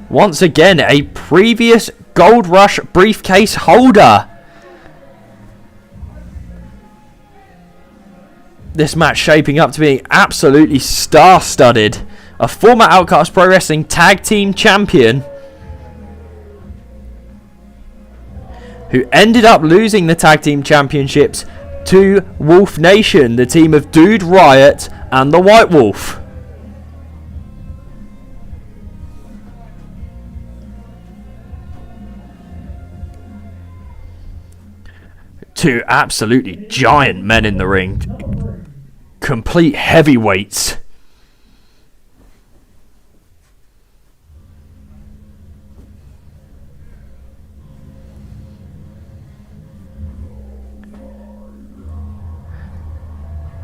Once again, a previous Gold Rush briefcase holder. This match shaping up to be absolutely star-studded. A former Outcast Pro Wrestling Tag Team Champion who ended up losing the Tag Team Championships to Wolf Nation, the team of Dude Riot and the White Wolf. Two absolutely giant men in the ring. Complete heavyweights.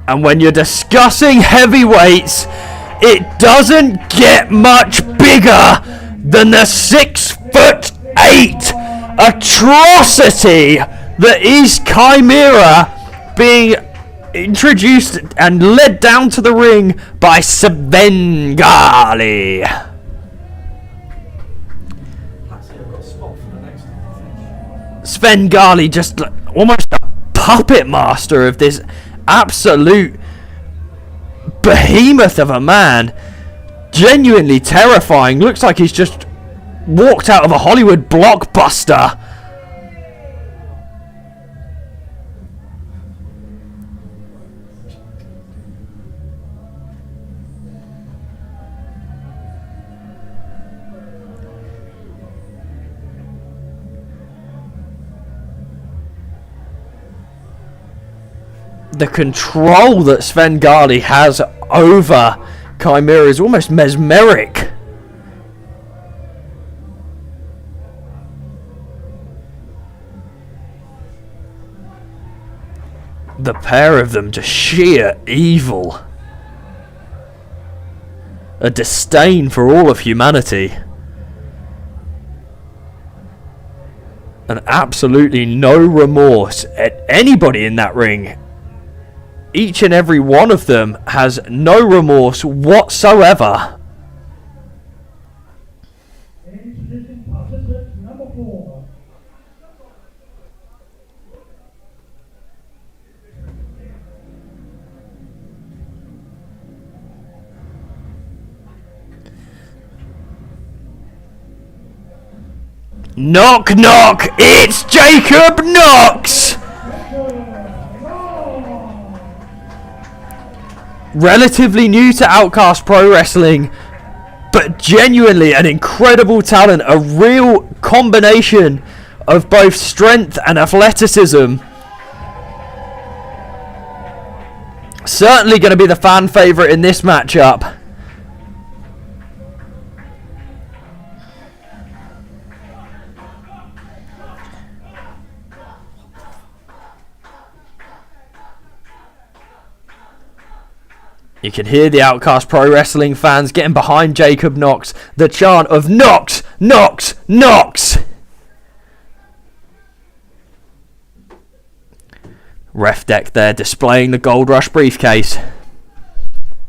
And when you're discussing heavyweights, it doesn't get much bigger than the 6'8" atrocity that is Chimera, being introduced and led down to the ring by Sven Gali. Sven Gali, just almost a puppet master of this absolute behemoth of a man. Genuinely terrifying. Looks like he's just walked out of a Hollywood blockbuster. The control that Sven Gali has over Chimera is almost mesmeric. The pair of them just sheer evil. A disdain for all of humanity. And absolutely no remorse at anybody in that ring. Each and every one of them has no remorse whatsoever. Introducing participant number 4. Knock, knock, it's Jacob Knox! Relatively new to Outcast Pro Wrestling, but genuinely an incredible talent, a real combination of both strength and athleticism. Certainly going to be the fan favourite in this matchup. You can hear the Outcast Pro Wrestling fans getting behind Jacob Knox. The chant of Knox, Knox, Knox! Ref deck there displaying the Gold Rush briefcase.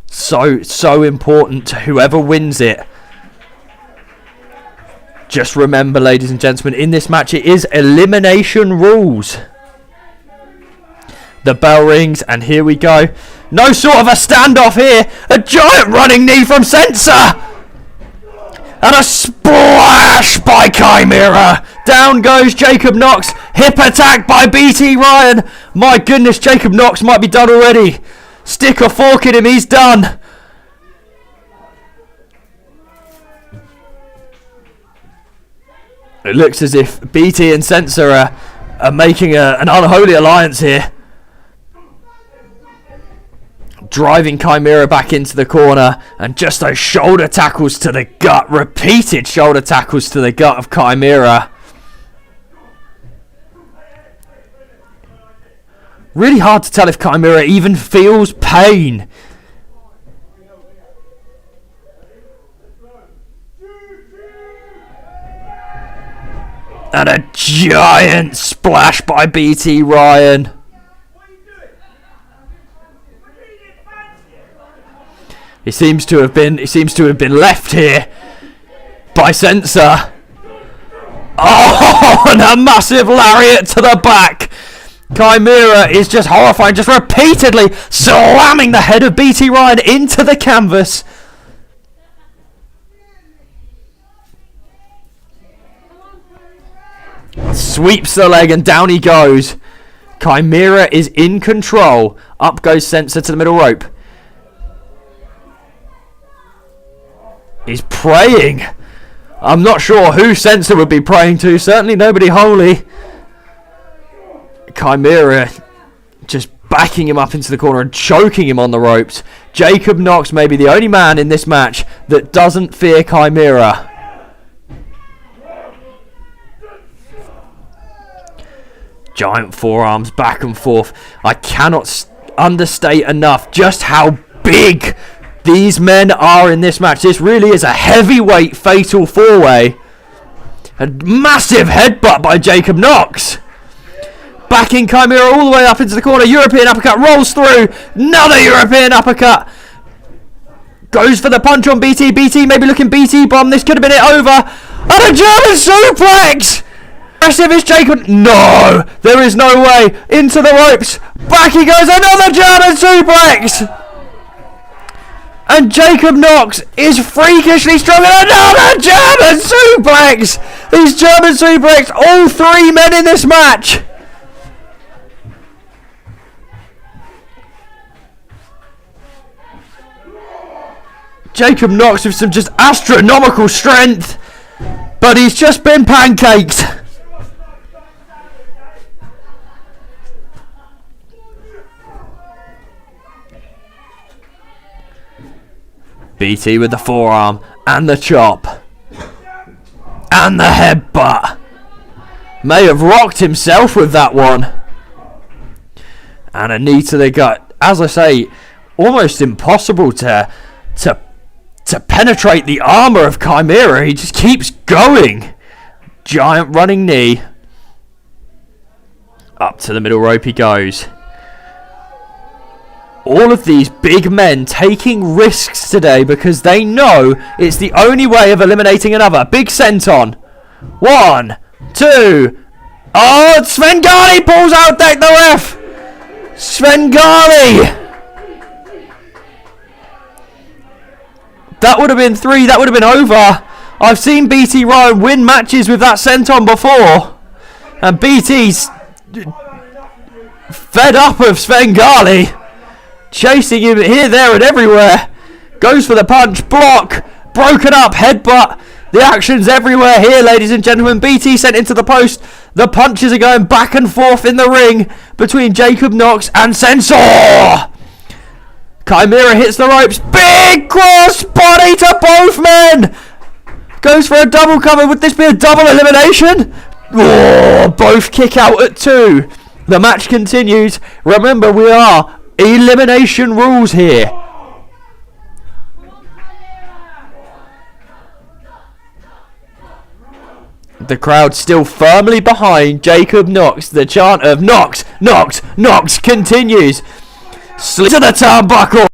So important to whoever wins it. Just remember, ladies and gentlemen, in this match it is elimination rules. The bell rings and here we go. No sort of a standoff here. A giant running knee from Sensor. And a splash by Chimera. Down goes Jacob Knox. Hip attack by BT Ryan. My goodness, Jacob Knox might be done already. Stick a fork in him, he's done. It looks as if BT and Sensor are making an unholy alliance here. Driving Chimera back into the corner, and just those shoulder tackles to the gut, repeated shoulder tackles to the gut of Chimera. Really hard to tell if Chimera even feels pain. And a giant splash by BT Ryan. He seems to have been left here by Sensor. Oh, and a massive lariat to the back. Chimera is just horrifying, just repeatedly slamming the head of BT Ryan into the canvas. Sweeps the leg and down he goes. Chimera is in control. Up goes Sensor to the middle rope. He's praying. I'm not sure who Sensor would be praying to. Certainly nobody holy. Chimera just backing him up into the corner and choking him on the ropes. Jacob Knox may be the only man in this match that doesn't fear Chimera. Giant forearms back and forth. I cannot understate enough just how big these men are in this match. This really is a heavyweight fatal four-way. A massive headbutt by Jacob Knox. Backing Chimera all the way up into the corner. European uppercut rolls through. Another European uppercut. Goes for the punch on BT. BT maybe looking BT bomb. This could have been it over. And a German suplex. Aggressive is Jacob. No, there is no way. Into the ropes. Back he goes. Another German suplex. And Jacob Knox is freakishly strong. And another German suplex. These German suplex all three men in this match. Jacob Knox with some just astronomical strength. But he's just been pancaked. BT with the forearm and the chop and the headbutt. May have rocked himself with that one. And a knee to the gut. As I say, almost impossible to penetrate the armor of Chimera. He just keeps going. Giant running knee. Up to the middle rope he goes. All of these big men taking risks today because they know it's the only way of eliminating another. Big senton. 1, 2. Oh, Svengali pulls out deck the ref. Svengali. That would have been 3. That would have been over. I've seen BT Ryan win matches with that senton before. And BT's fed up of Svengali. Chasing him here, there and everywhere. Goes for the punch, block, broken up, headbutt. The action's everywhere here, ladies and gentlemen. BT sent into the post. The punches are going back and forth in the ring between Jacob Knox and Sensor. Chimera hits the ropes. Big cross body to both men. Goes for a double cover. Would this be a double elimination? Oh, both kick out at 2. The match continues. Remember, we are elimination rules here. The crowd still firmly behind Jacob Knox. The chant of Knox, Knox, Knox continues. Slip to the turnbuckle.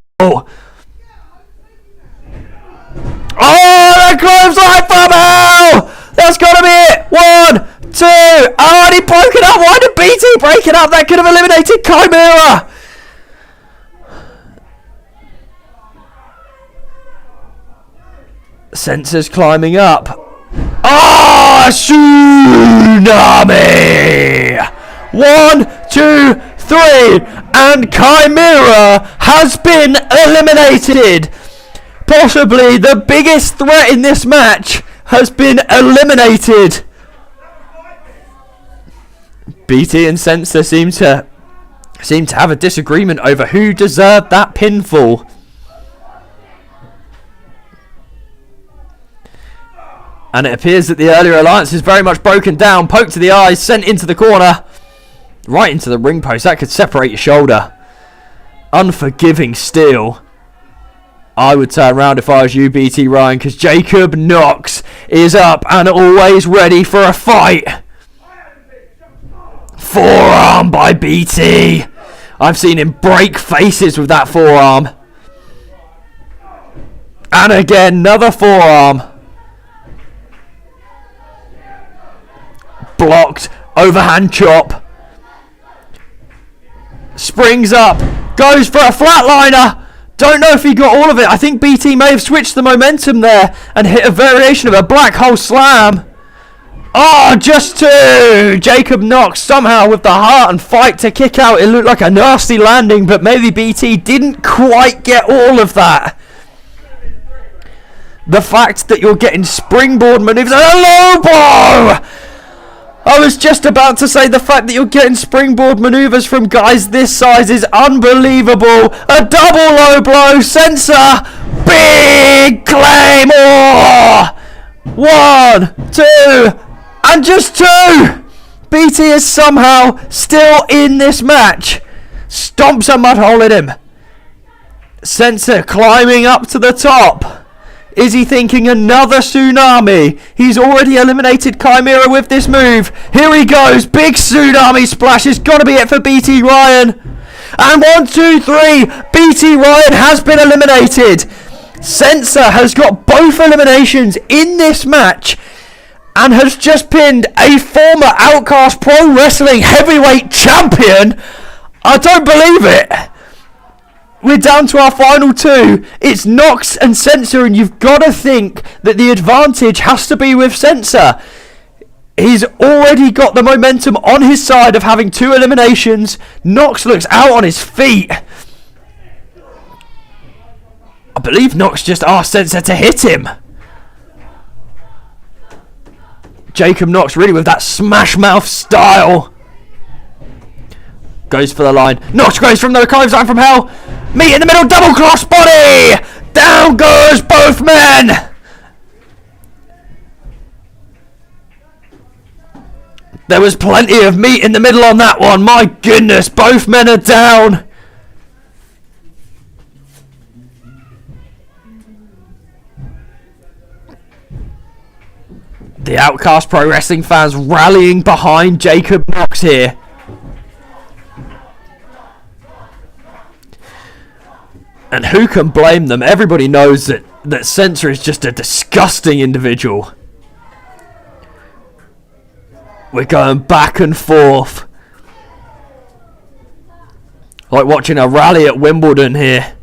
Oh, the clothesline from hell! That's gotta be it. 1, 2. Oh, and he broke it up. Why did BT break it up? That could have eliminated Chimera. Sensor's climbing up. Ah, tsunami! 1, 2, 3, and Chimera has been eliminated. Possibly the biggest threat in this match has been eliminated. BT and Sensor seem to have a disagreement over who deserved that pinfall. And it appears that the earlier alliance is very much broken down. Poked to the eyes, sent into the corner. Right into the ring post. That could separate your shoulder. Unforgiving steel. I would turn around if I was you, BT Ryan, because Jacob Knox is up and always ready for a fight. Forearm by BT. I've seen him break faces with that forearm. And again, another forearm. Blocked, overhand chop. Springs up, goes for a flatliner. Don't know if he got all of it. I think BT may have switched the momentum there and hit a variation of a black hole slam. Oh, just 2. Jacob Knox somehow with the heart and fight to kick out. It looked like a nasty landing, but maybe BT didn't quite get all of that. The fact that you're getting springboard maneuvers and a low blow. I was just about to say the fact that you're getting springboard maneuvers from guys this size is unbelievable. A double low blow. Sensor. Big claymore. 1, 2, and just 2. BT is somehow still in this match. Stomps a mud hole in him. Sensor climbing up to the top. Is he thinking another tsunami? He's already eliminated Chimera with this move. Here he goes. Big tsunami splash. It's got to be it for BT Ryan. And 1, 2, 3. BT Ryan has been eliminated. Sensor has got both eliminations in this match and has just pinned a former Outcast Pro Wrestling Heavyweight Champion. I don't believe it. We're down to our final 2. It's Knox and Sensor, and you've got to think that the advantage has to be with Sensor. He's already got the momentum on his side of having 2 eliminations. Knox looks out on his feet. I believe Knox just asked Sensor to hit him. Jacob Knox really with that smash mouth style. Goes for the line. Knox goes from the clothesline from hell. Meet in the middle, double cross body. Down goes both men. There was plenty of meat in the middle on that one. My goodness, both men are down. The Outcast Pro Wrestling fans rallying behind Jacob Knox here. And who can blame them? Everybody knows that Sensor is just a disgusting individual. We're going back and forth. Like watching a rally at Wimbledon here.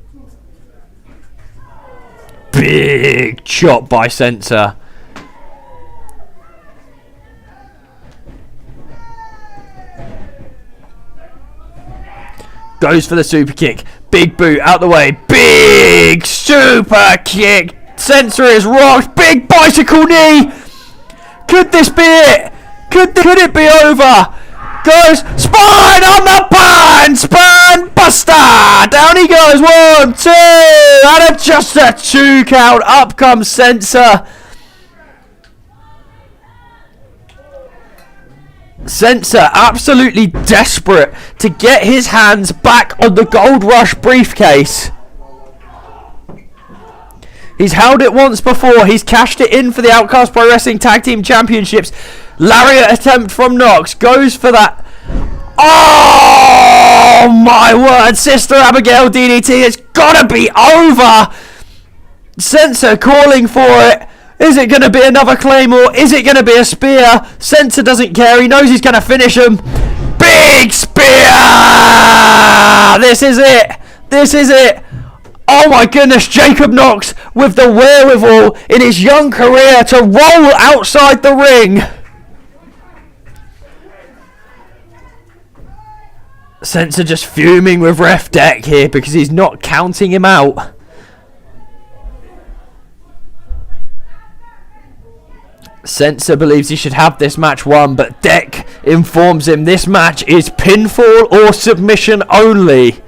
Big chop by Sensor. Goes for the super kick. Big boot out the way. Big super kick. Sensor is rocked. Big bicycle knee. Could this be it? Could it be over? Goes spine on the pan. Spine buster. Down he goes. 1, 2. And just a 2 count. Up comes Sensor. Sensor absolutely desperate to get his hands back on the Gold Rush briefcase. He's held it once before. He's cashed it in for the Outcast Pro Wrestling Tag Team Championships. Lariat attempt from Knox. Goes for that. Oh my word. Sister Abigail DDT. It's gotta be over. Sensor calling for it. Is it going to be another Claymore? Is it going to be a spear? Sensor doesn't care. He knows he's going to finish him. Big spear! This is it. This is it. Oh my goodness. Jacob Knox with the wherewithal in his young career to roll outside the ring. Sensor just fuming with Ref Deck here because he's not counting him out. Sensor believes he should have this match won, but Deck informs him this match is pinfall or submission only.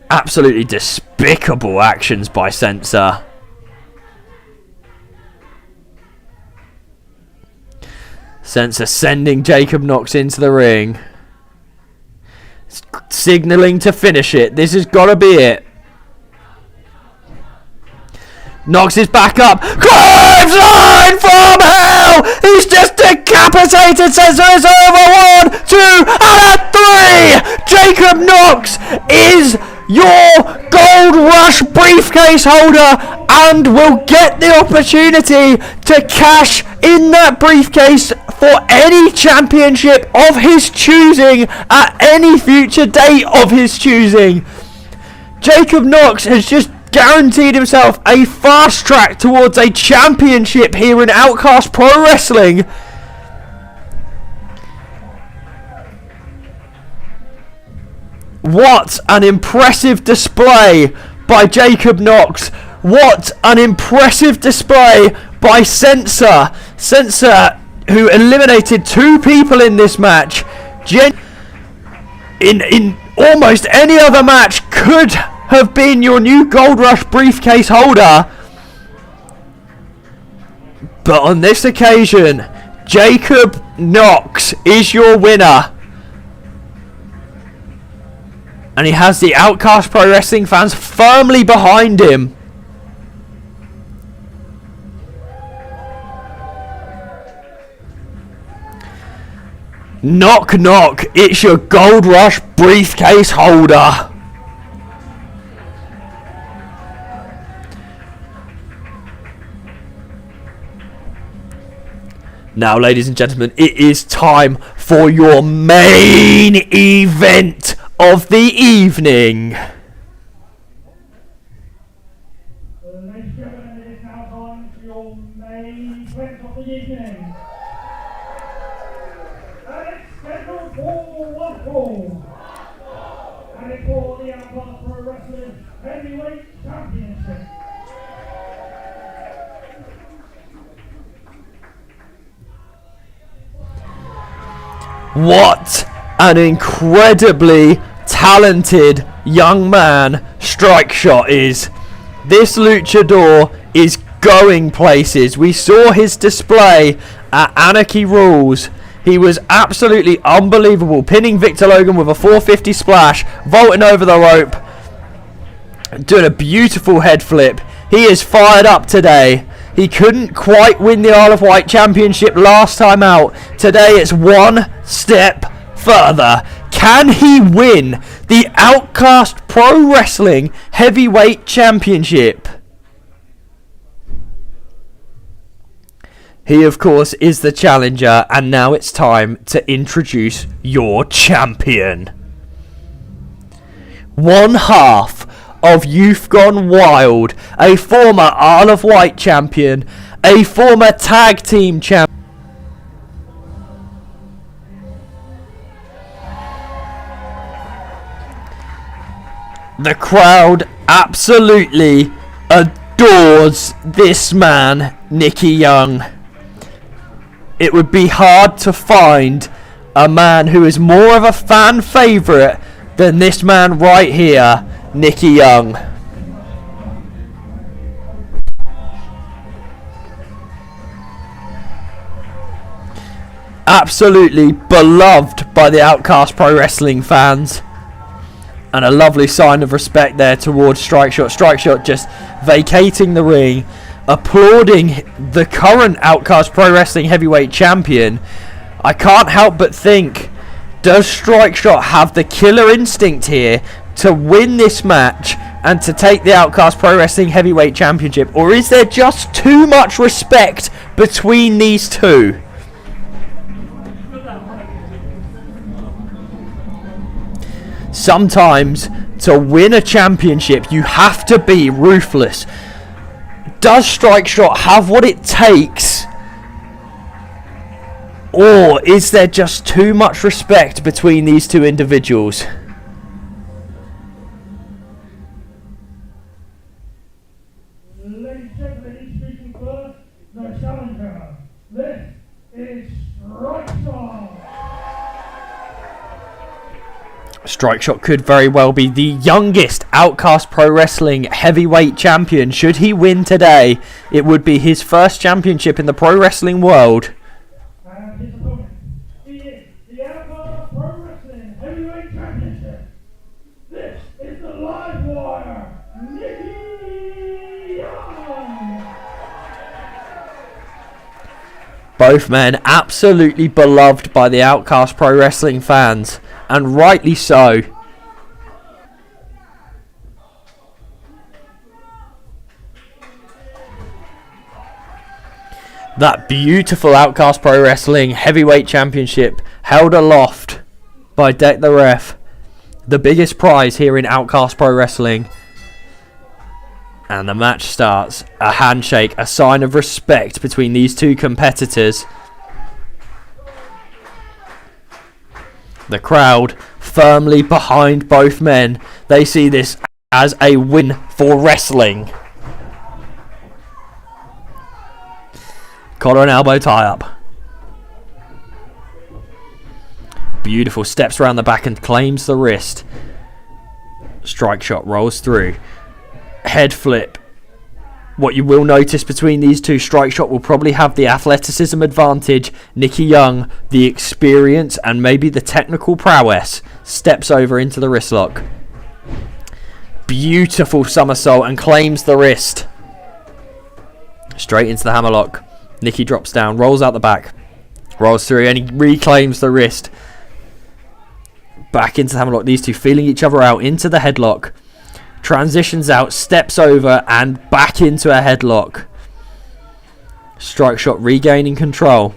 Absolutely despicable actions by Sensor. Sensor sending Jacob Knox into the ring. Signalling to finish it. This has got to be it. Knox is back up. Clothesline from hell! He's just decapitated. Sensor is over. 1, 2, and a 3! Jacob Knox is your Gold Rush briefcase holder and will get the opportunity to cash in that briefcase for any championship of his choosing at any future date of his choosing. Jacob Knox has just guaranteed himself a fast track towards a championship here in Outcast Pro Wrestling. What an impressive display by Jacob Knox. What an impressive display by Sensor. Sensor, who eliminated 2 people in this match. In almost any other match could have been your new Gold Rush briefcase holder. But on this occasion, Jacob Knox is your winner. And he has the Outcast Pro Wrestling fans firmly behind him. Knock knock, it's your Gold Rush briefcase holder. Now, ladies and gentlemen, it is time for your main event of the evening. Ladies and gentlemen, it is now time for your main event of the evening. And it's scheduled for one fall. And it's for the Outcast Pro Wrestling Heavyweight Championship. What an incredibly talented young man Strike Shot is. This luchador is going places. We saw his display at Anarchy Rules. He was absolutely unbelievable, pinning Victor Logan with a 450 splash, vaulting over the rope, doing a beautiful head flip. He is fired up today. He couldn't quite win the Isle of Wight Championship last time out. Today it's one step further. Can he win the Outcast Pro Wrestling Heavyweight Championship? He, of course, is the challenger, and now it's time to introduce your champion. One half of Youth Gone Wild, a former Isle of Wight champion, a former tag team champion, The crowd absolutely adores this man, Nicky Young. It would be hard to find a man who is more of a fan favourite than this man right here, Nicky Young. Absolutely beloved by the Outcast Pro Wrestling fans. And a lovely sign of respect there towards Strike Shot. Strike Shot just vacating the ring, applauding the current Outcast Pro Wrestling Heavyweight Champion. I can't help but think, does Strike Shot have the killer instinct here to win this match and to take the Outcast Pro Wrestling Heavyweight Championship? Or is there just too much respect between these two? Sometimes, to win a championship, you have to be ruthless. Does Strike Shot have what it takes? Or is there just too much respect between these two individuals? Ladies and gentlemen, introducing first, the challenger. This is Strike Shot. Strike Shot could very well be the youngest Outcast Pro Wrestling Heavyweight Champion. Should he win today, it would be his first championship in the pro wrestling world. And his opponent, he is the Outcast Pro Wrestling Heavyweight Championship. This is the Live Wire, Nicky Young. Both men absolutely beloved by the Outcast Pro Wrestling fans, and rightly so. That beautiful Outcast Pro Wrestling Heavyweight Championship held aloft by Deck the Ref. The biggest prize here in Outcast Pro Wrestling. And the match starts. A handshake, a sign of respect between these two competitors. The crowd firmly behind both men. They see this as a win for wrestling. Collar and elbow tie up. Beautiful, steps around the back and claims the wrist. Strike Shot rolls through. Head flip. What you will notice between these two, Strike Shot will probably have the athleticism advantage. Nicky Young, the experience and maybe the technical prowess, steps over into the wrist lock. Beautiful somersault and claims the wrist. Straight into the hammerlock. Nicky drops down, rolls out the back, rolls through, and he reclaims the wrist. Back into the hammerlock. These two feeling each other out into the headlock. Transitions out, steps over, and back into a headlock. Strike Shot regaining control.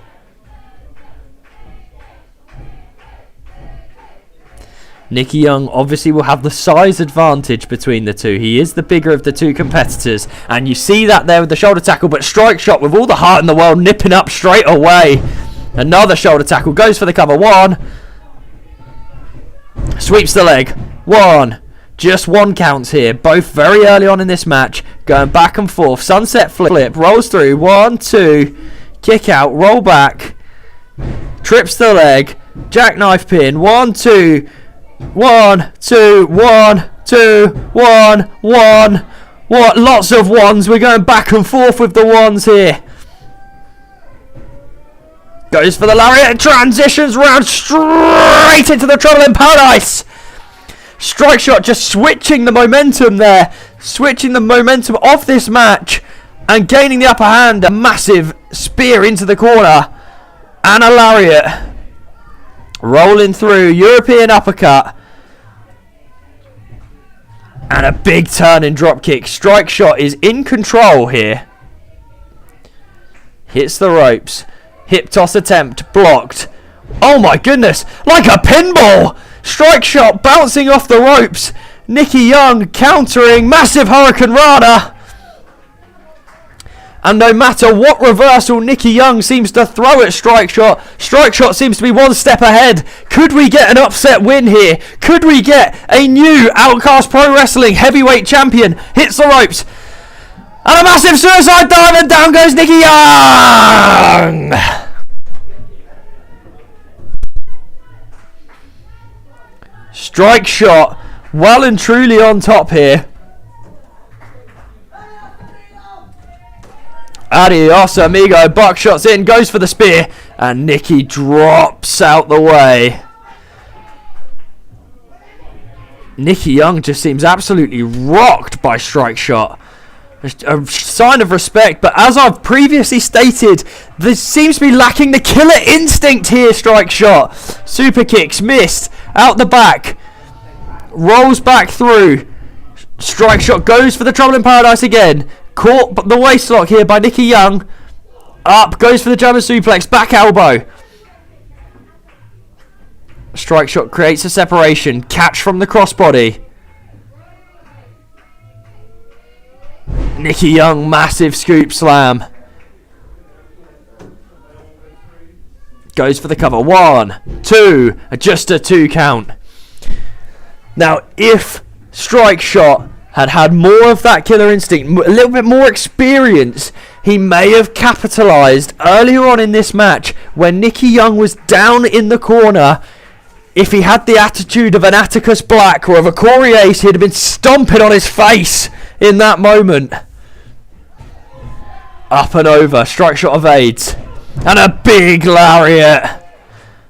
Nicky Young obviously will have the size advantage between the two. He is the bigger of the two competitors, and you see that there with the shoulder tackle, but Strike Shot with all the heart in the world nipping up straight away. Another shoulder tackle, goes for the cover. One. Sweeps the leg. One. Just one counts here. Both very early on in this match. Going back and forth. Sunset flip. Rolls through. 1, 2. Kick out. Roll back. Trips the leg. Jackknife pin. 1, 2. 1, 2. 1, 2. 1, 1. What? Lots of ones. We're going back and forth with the ones here. Goes for the lariat. Transitions round straight into the Trouble in Paradise. Strike Shot just switching the momentum there. Switching the momentum of this match. And gaining the upper hand. A massive spear into the corner. And a lariat. Rolling through. European uppercut. And a big turning drop kick. Strike Shot is in control here. Hits the ropes. Hip toss attempt. Blocked. Oh my goodness. Like a pinball. Strike Shot bouncing off the ropes. Nicky Young countering. Massive Hurricane Rana. And no matter what reversal Nicky Young seems to throw at Strike Shot seems to be one step ahead. Could we get an upset win here? Could we get a new Outcast Pro Wrestling heavyweight champion? Hits the ropes. And a massive suicide dive, and down goes Nicky Young! Strike Shot well and truly on top here. Adios amigo, buckshot's in, goes for the spear, and Nicky drops out the way. Nicky Young just seems absolutely rocked by Strike Shot. A sign of respect, but as I've previously stated, this seems to be lacking the killer instinct here. Strike Shot, super kicks missed, out the back, rolls back through. Strike Shot goes for the Trouble in Paradise again. Caught the waistlock here by Nicky Young. Up, goes for the German suplex, back elbow. Strike Shot creates a separation. Catch from the crossbody. Nicky Young, massive scoop slam. Goes for the cover. 1, 2, just a 2 count. Now, if Strike Shot had more of that killer instinct, a little bit more experience, he may have capitalized earlier on in this match when Nicky Young was down in the corner. If he had the attitude of an Atticus Black or of a Corey Ace, he'd have been stomping on his face in that moment. Up and over, Strike Shot evades, and a big lariat,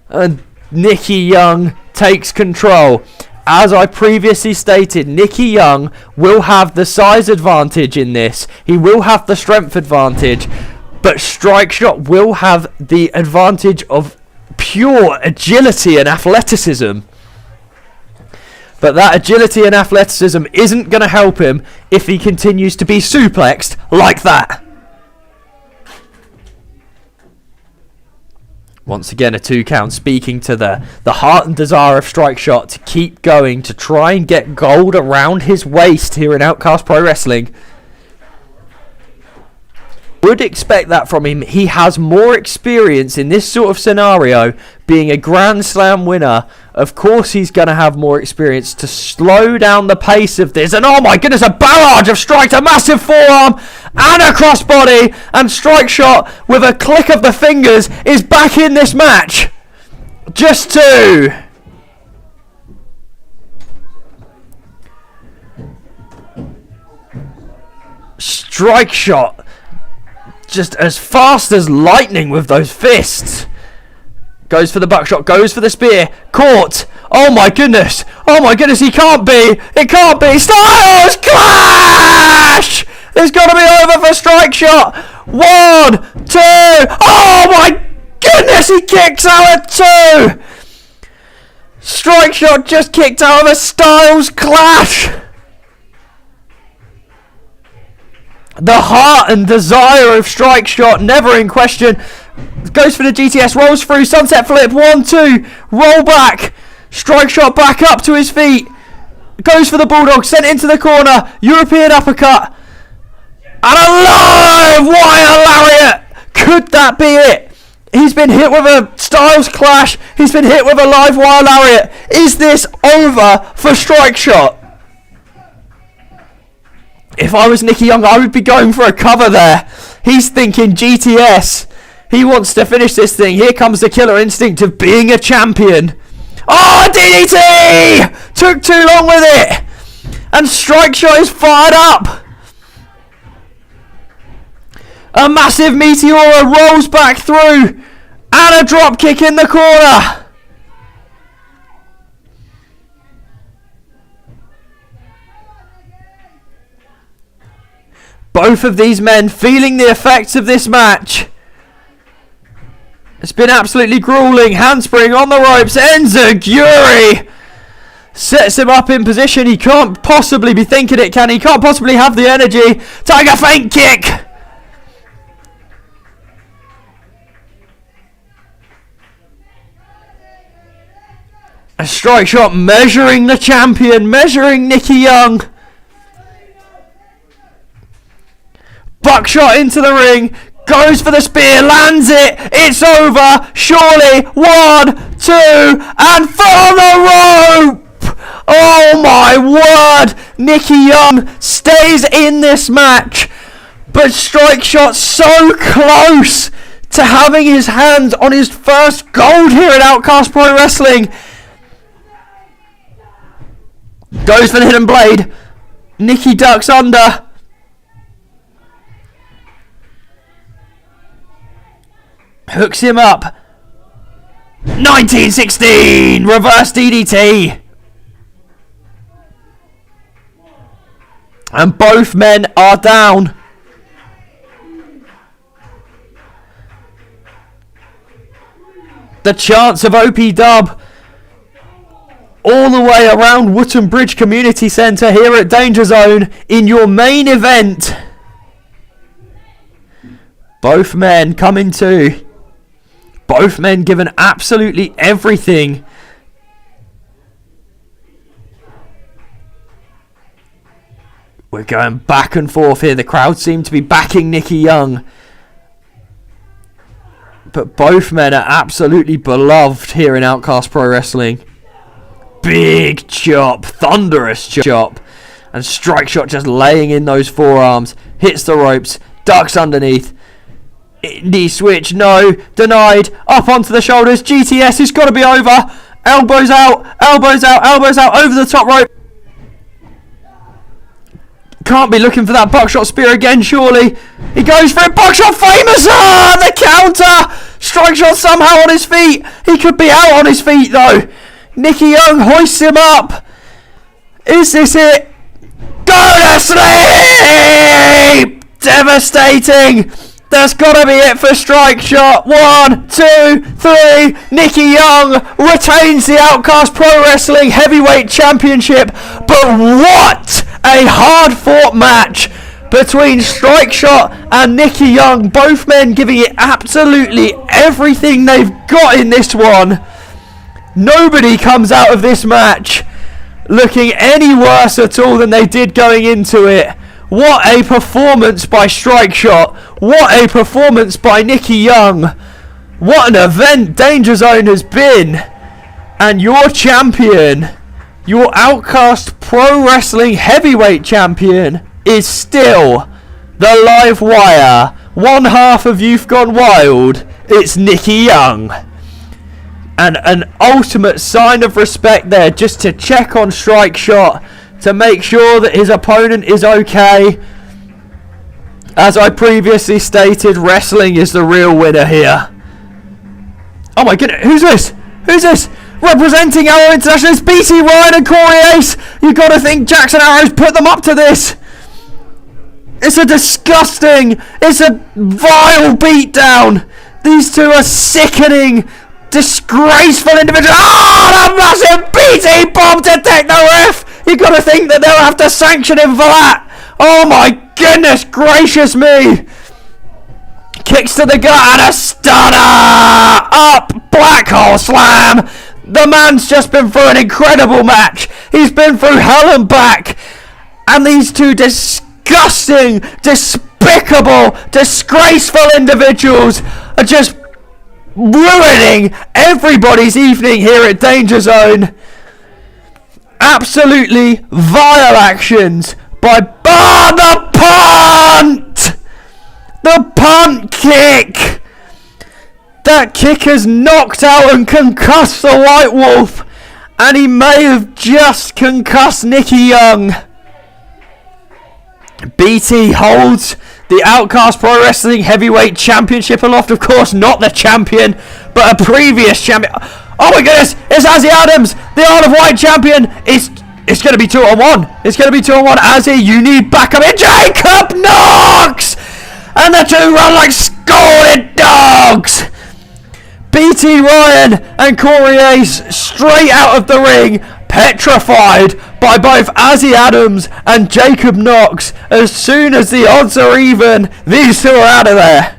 and Nicky Young takes control. As I previously stated, Nicky Young will have the size advantage in this. He will have the strength advantage, but Strike Shot will have the advantage of pure agility and athleticism. But that agility and athleticism isn't going to help him if he continues to be suplexed like that. Once again, a 2 count, speaking to the heart and desire of Strike Shot to keep going, to try and get gold around his waist here in Outcast Pro Wrestling. Would expect that from him. He has more experience in this sort of scenario, being a Grand Slam winner. Of course he's going to have more experience to slow down the pace of this. And oh my goodness, a barrage of strikes, a massive forearm and a crossbody, and Strike Shot with a click of the fingers is back in this match. Just 2. Strike Shot just as fast as lightning with those fists. Goes for the buckshot, goes for the spear. Caught. Oh my goodness, he can't be. It can't be. Styles Clash! It's got to be over for Strike Shot. 1, 2. Oh my goodness, he kicks out at 2. Strike Shot just kicked out of a Styles Clash. The heart and desire of Strike Shot never in question. Goes for the GTS, rolls through, sunset flip, 1, 2, roll back. Strike Shot back up to his feet. Goes for the Bulldog, sent into the corner, European uppercut. And a live wire lariat. Could that be it? He's been hit with a Styles Clash. He's been hit with a live wire lariat. Is this over for Strike Shot? If I was Nicky Young, I would be going for a cover there. He's thinking GTS. He wants to finish this thing. Here comes the killer instinct of being a champion. Oh, DDT! Took too long with it. And Strike Shot is fired up. A massive Meteora rolls back through. And a drop kick in the corner. Both of these men feeling the effects of this match. It's been absolutely grueling. Handspring on the ropes. Enziguri sets him up in position. He can't possibly be thinking it, can he? Can't possibly have the energy. Tiger feint kick. A Strike Shot measuring the champion, measuring Nicky Young. Buckshot into the ring. Goes for the spear. Lands it. It's over. Surely. 1, 2, and for the rope. Oh my word. Nicky Young stays in this match. But Strike Shot so close to having his hands on his first gold here at Outcast Pro Wrestling. Goes for the hidden blade. Nicky ducks under. Hooks him up. 1916! Reverse DDT. And both men are down. The chants of OP Dub all the way around Wootton Bridge Community Centre here at Danger Zone in your main event. Both men coming to. Both men given absolutely everything. We're going back and forth here. The crowd seem to be backing Nicky Young. But both men are absolutely beloved here in Outcast Pro Wrestling. Big chop. Thunderous chop. And Strike Shot just laying in those forearms. Hits the ropes. Ducks underneath. Knee switch. No. Denied. Up onto the shoulders. GTS has got to be over. Elbows out. Elbows out. Elbows out. Over the top rope. Can't be looking for that buckshot spear again, surely. He goes for it. Buckshot famous. Ah, the counter. Strike Shot somehow on his feet. He could be out on his feet, though. Nicky Young hoists him up. Is this it? Go to sleep. Devastating. That's got to be it for Strike Shot. 1, 2, 3. Nicky Young retains the Outcast Pro Wrestling Heavyweight Championship. But what a hard-fought match between Strike Shot and Nicky Young. Both men giving it absolutely everything they've got in this one. Nobody comes out of this match looking any worse at all than they did going into it. What a performance by Strike Shot. What a performance by Nicky Young. What an event Danger Zone has been. And your champion, your Outcast Pro Wrestling Heavyweight Champion, is still the Live Wire. One half of Youth Gone Wild. It's Nicky Young. And an ultimate sign of respect there, just to check on Strike Shot, to make sure that his opponent is okay. As I previously stated, wrestling is the real winner here. Oh my goodness, who's this? Who's this? Representing our international, it's BT Ryan and Corey Ace. You gotta think Jackson Arrows put them up to this. It's a disgusting, it's a vile beatdown. These two are sickening, disgraceful individuals. Oh, the massive BT bomb to take the ref. You gotta think that they'll have to sanction him for that. Oh my goodness gracious me. Kicks to the gut and a stunner. Up, black hole slam. The man's just been through an incredible match. He's been through hell and back. And these two disgusting, despicable, disgraceful individuals are just ruining everybody's evening here at Danger Zone. Absolutely vile actions by the punt! The punt kick! That kick has knocked out and concussed the White Wolf, and he may have just concussed Nicky Young. BT holds the Outcast Pro Wrestling Heavyweight Championship aloft, of course not the champion, but a previous champion. Oh my goodness, it's Azzy Adams, the Isle of Wight champion. It's going to be 2-on-1. It's going to be 2-on-1. Azzy, you need backup in. Jacob Knox! And the two run like scolded dogs. BT Ryan and Corey Ace straight out of the ring, petrified by both Azzy Adams and Jacob Knox. As soon as the odds are even, these two are out of there.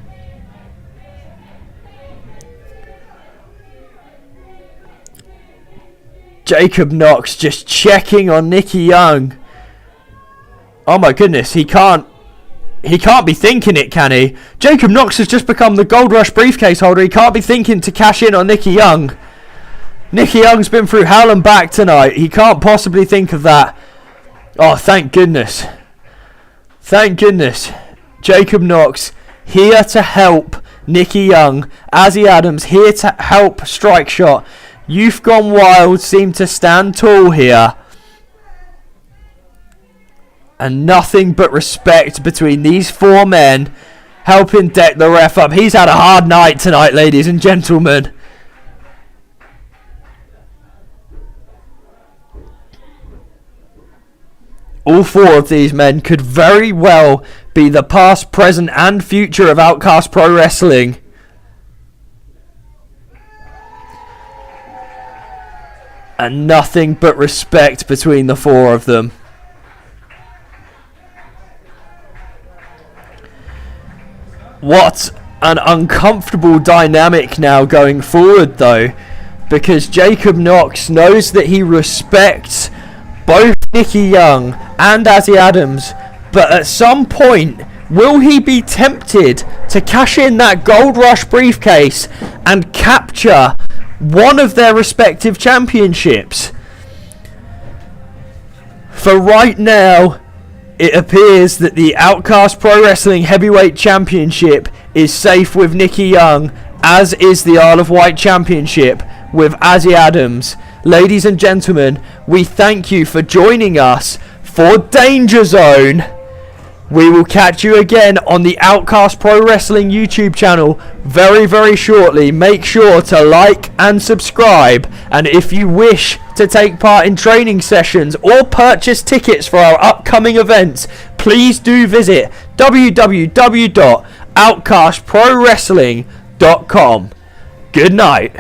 Jacob Knox just checking on Nicky Young. Oh my goodness, he can't He can't be thinking it, can he? Jacob Knox has just become the Gold Rush briefcase holder. He can't be thinking to cash in on Nicky Young. Nicky Young's been through hell and back tonight. He can't possibly think of that. Oh, thank goodness. Thank goodness. Jacob Knox here to help Nicky Young. Azzy Adams here to help Strike Shot. Youth Gone Wild seem to stand tall here. And nothing but respect between these four men helping deck the ref up. He's had a hard night tonight, ladies and gentlemen. All four of these men could very well be the past, present and future of Outcast Pro Wrestling. And nothing but respect between the four of them. What an uncomfortable dynamic now going forward, though, because Jacob Knox knows that he respects both Nicky Young and Azzy Adams, but at some point, will he be tempted to cash in that Gold Rush briefcase and capture one of their respective championships? For right now, it appears that the Outcast Pro Wrestling Heavyweight Championship is safe with Nicky Young, as is the Isle of Wight Championship with Azzy Adams. Ladies and gentlemen, we thank you for joining us for Danger Zone. We will catch you again on the Outcast Pro Wrestling YouTube channel very, very shortly. Make sure to like and subscribe. And if you wish to take part in training sessions or purchase tickets for our upcoming events, please do visit www.outcastprowrestling.com. Good night.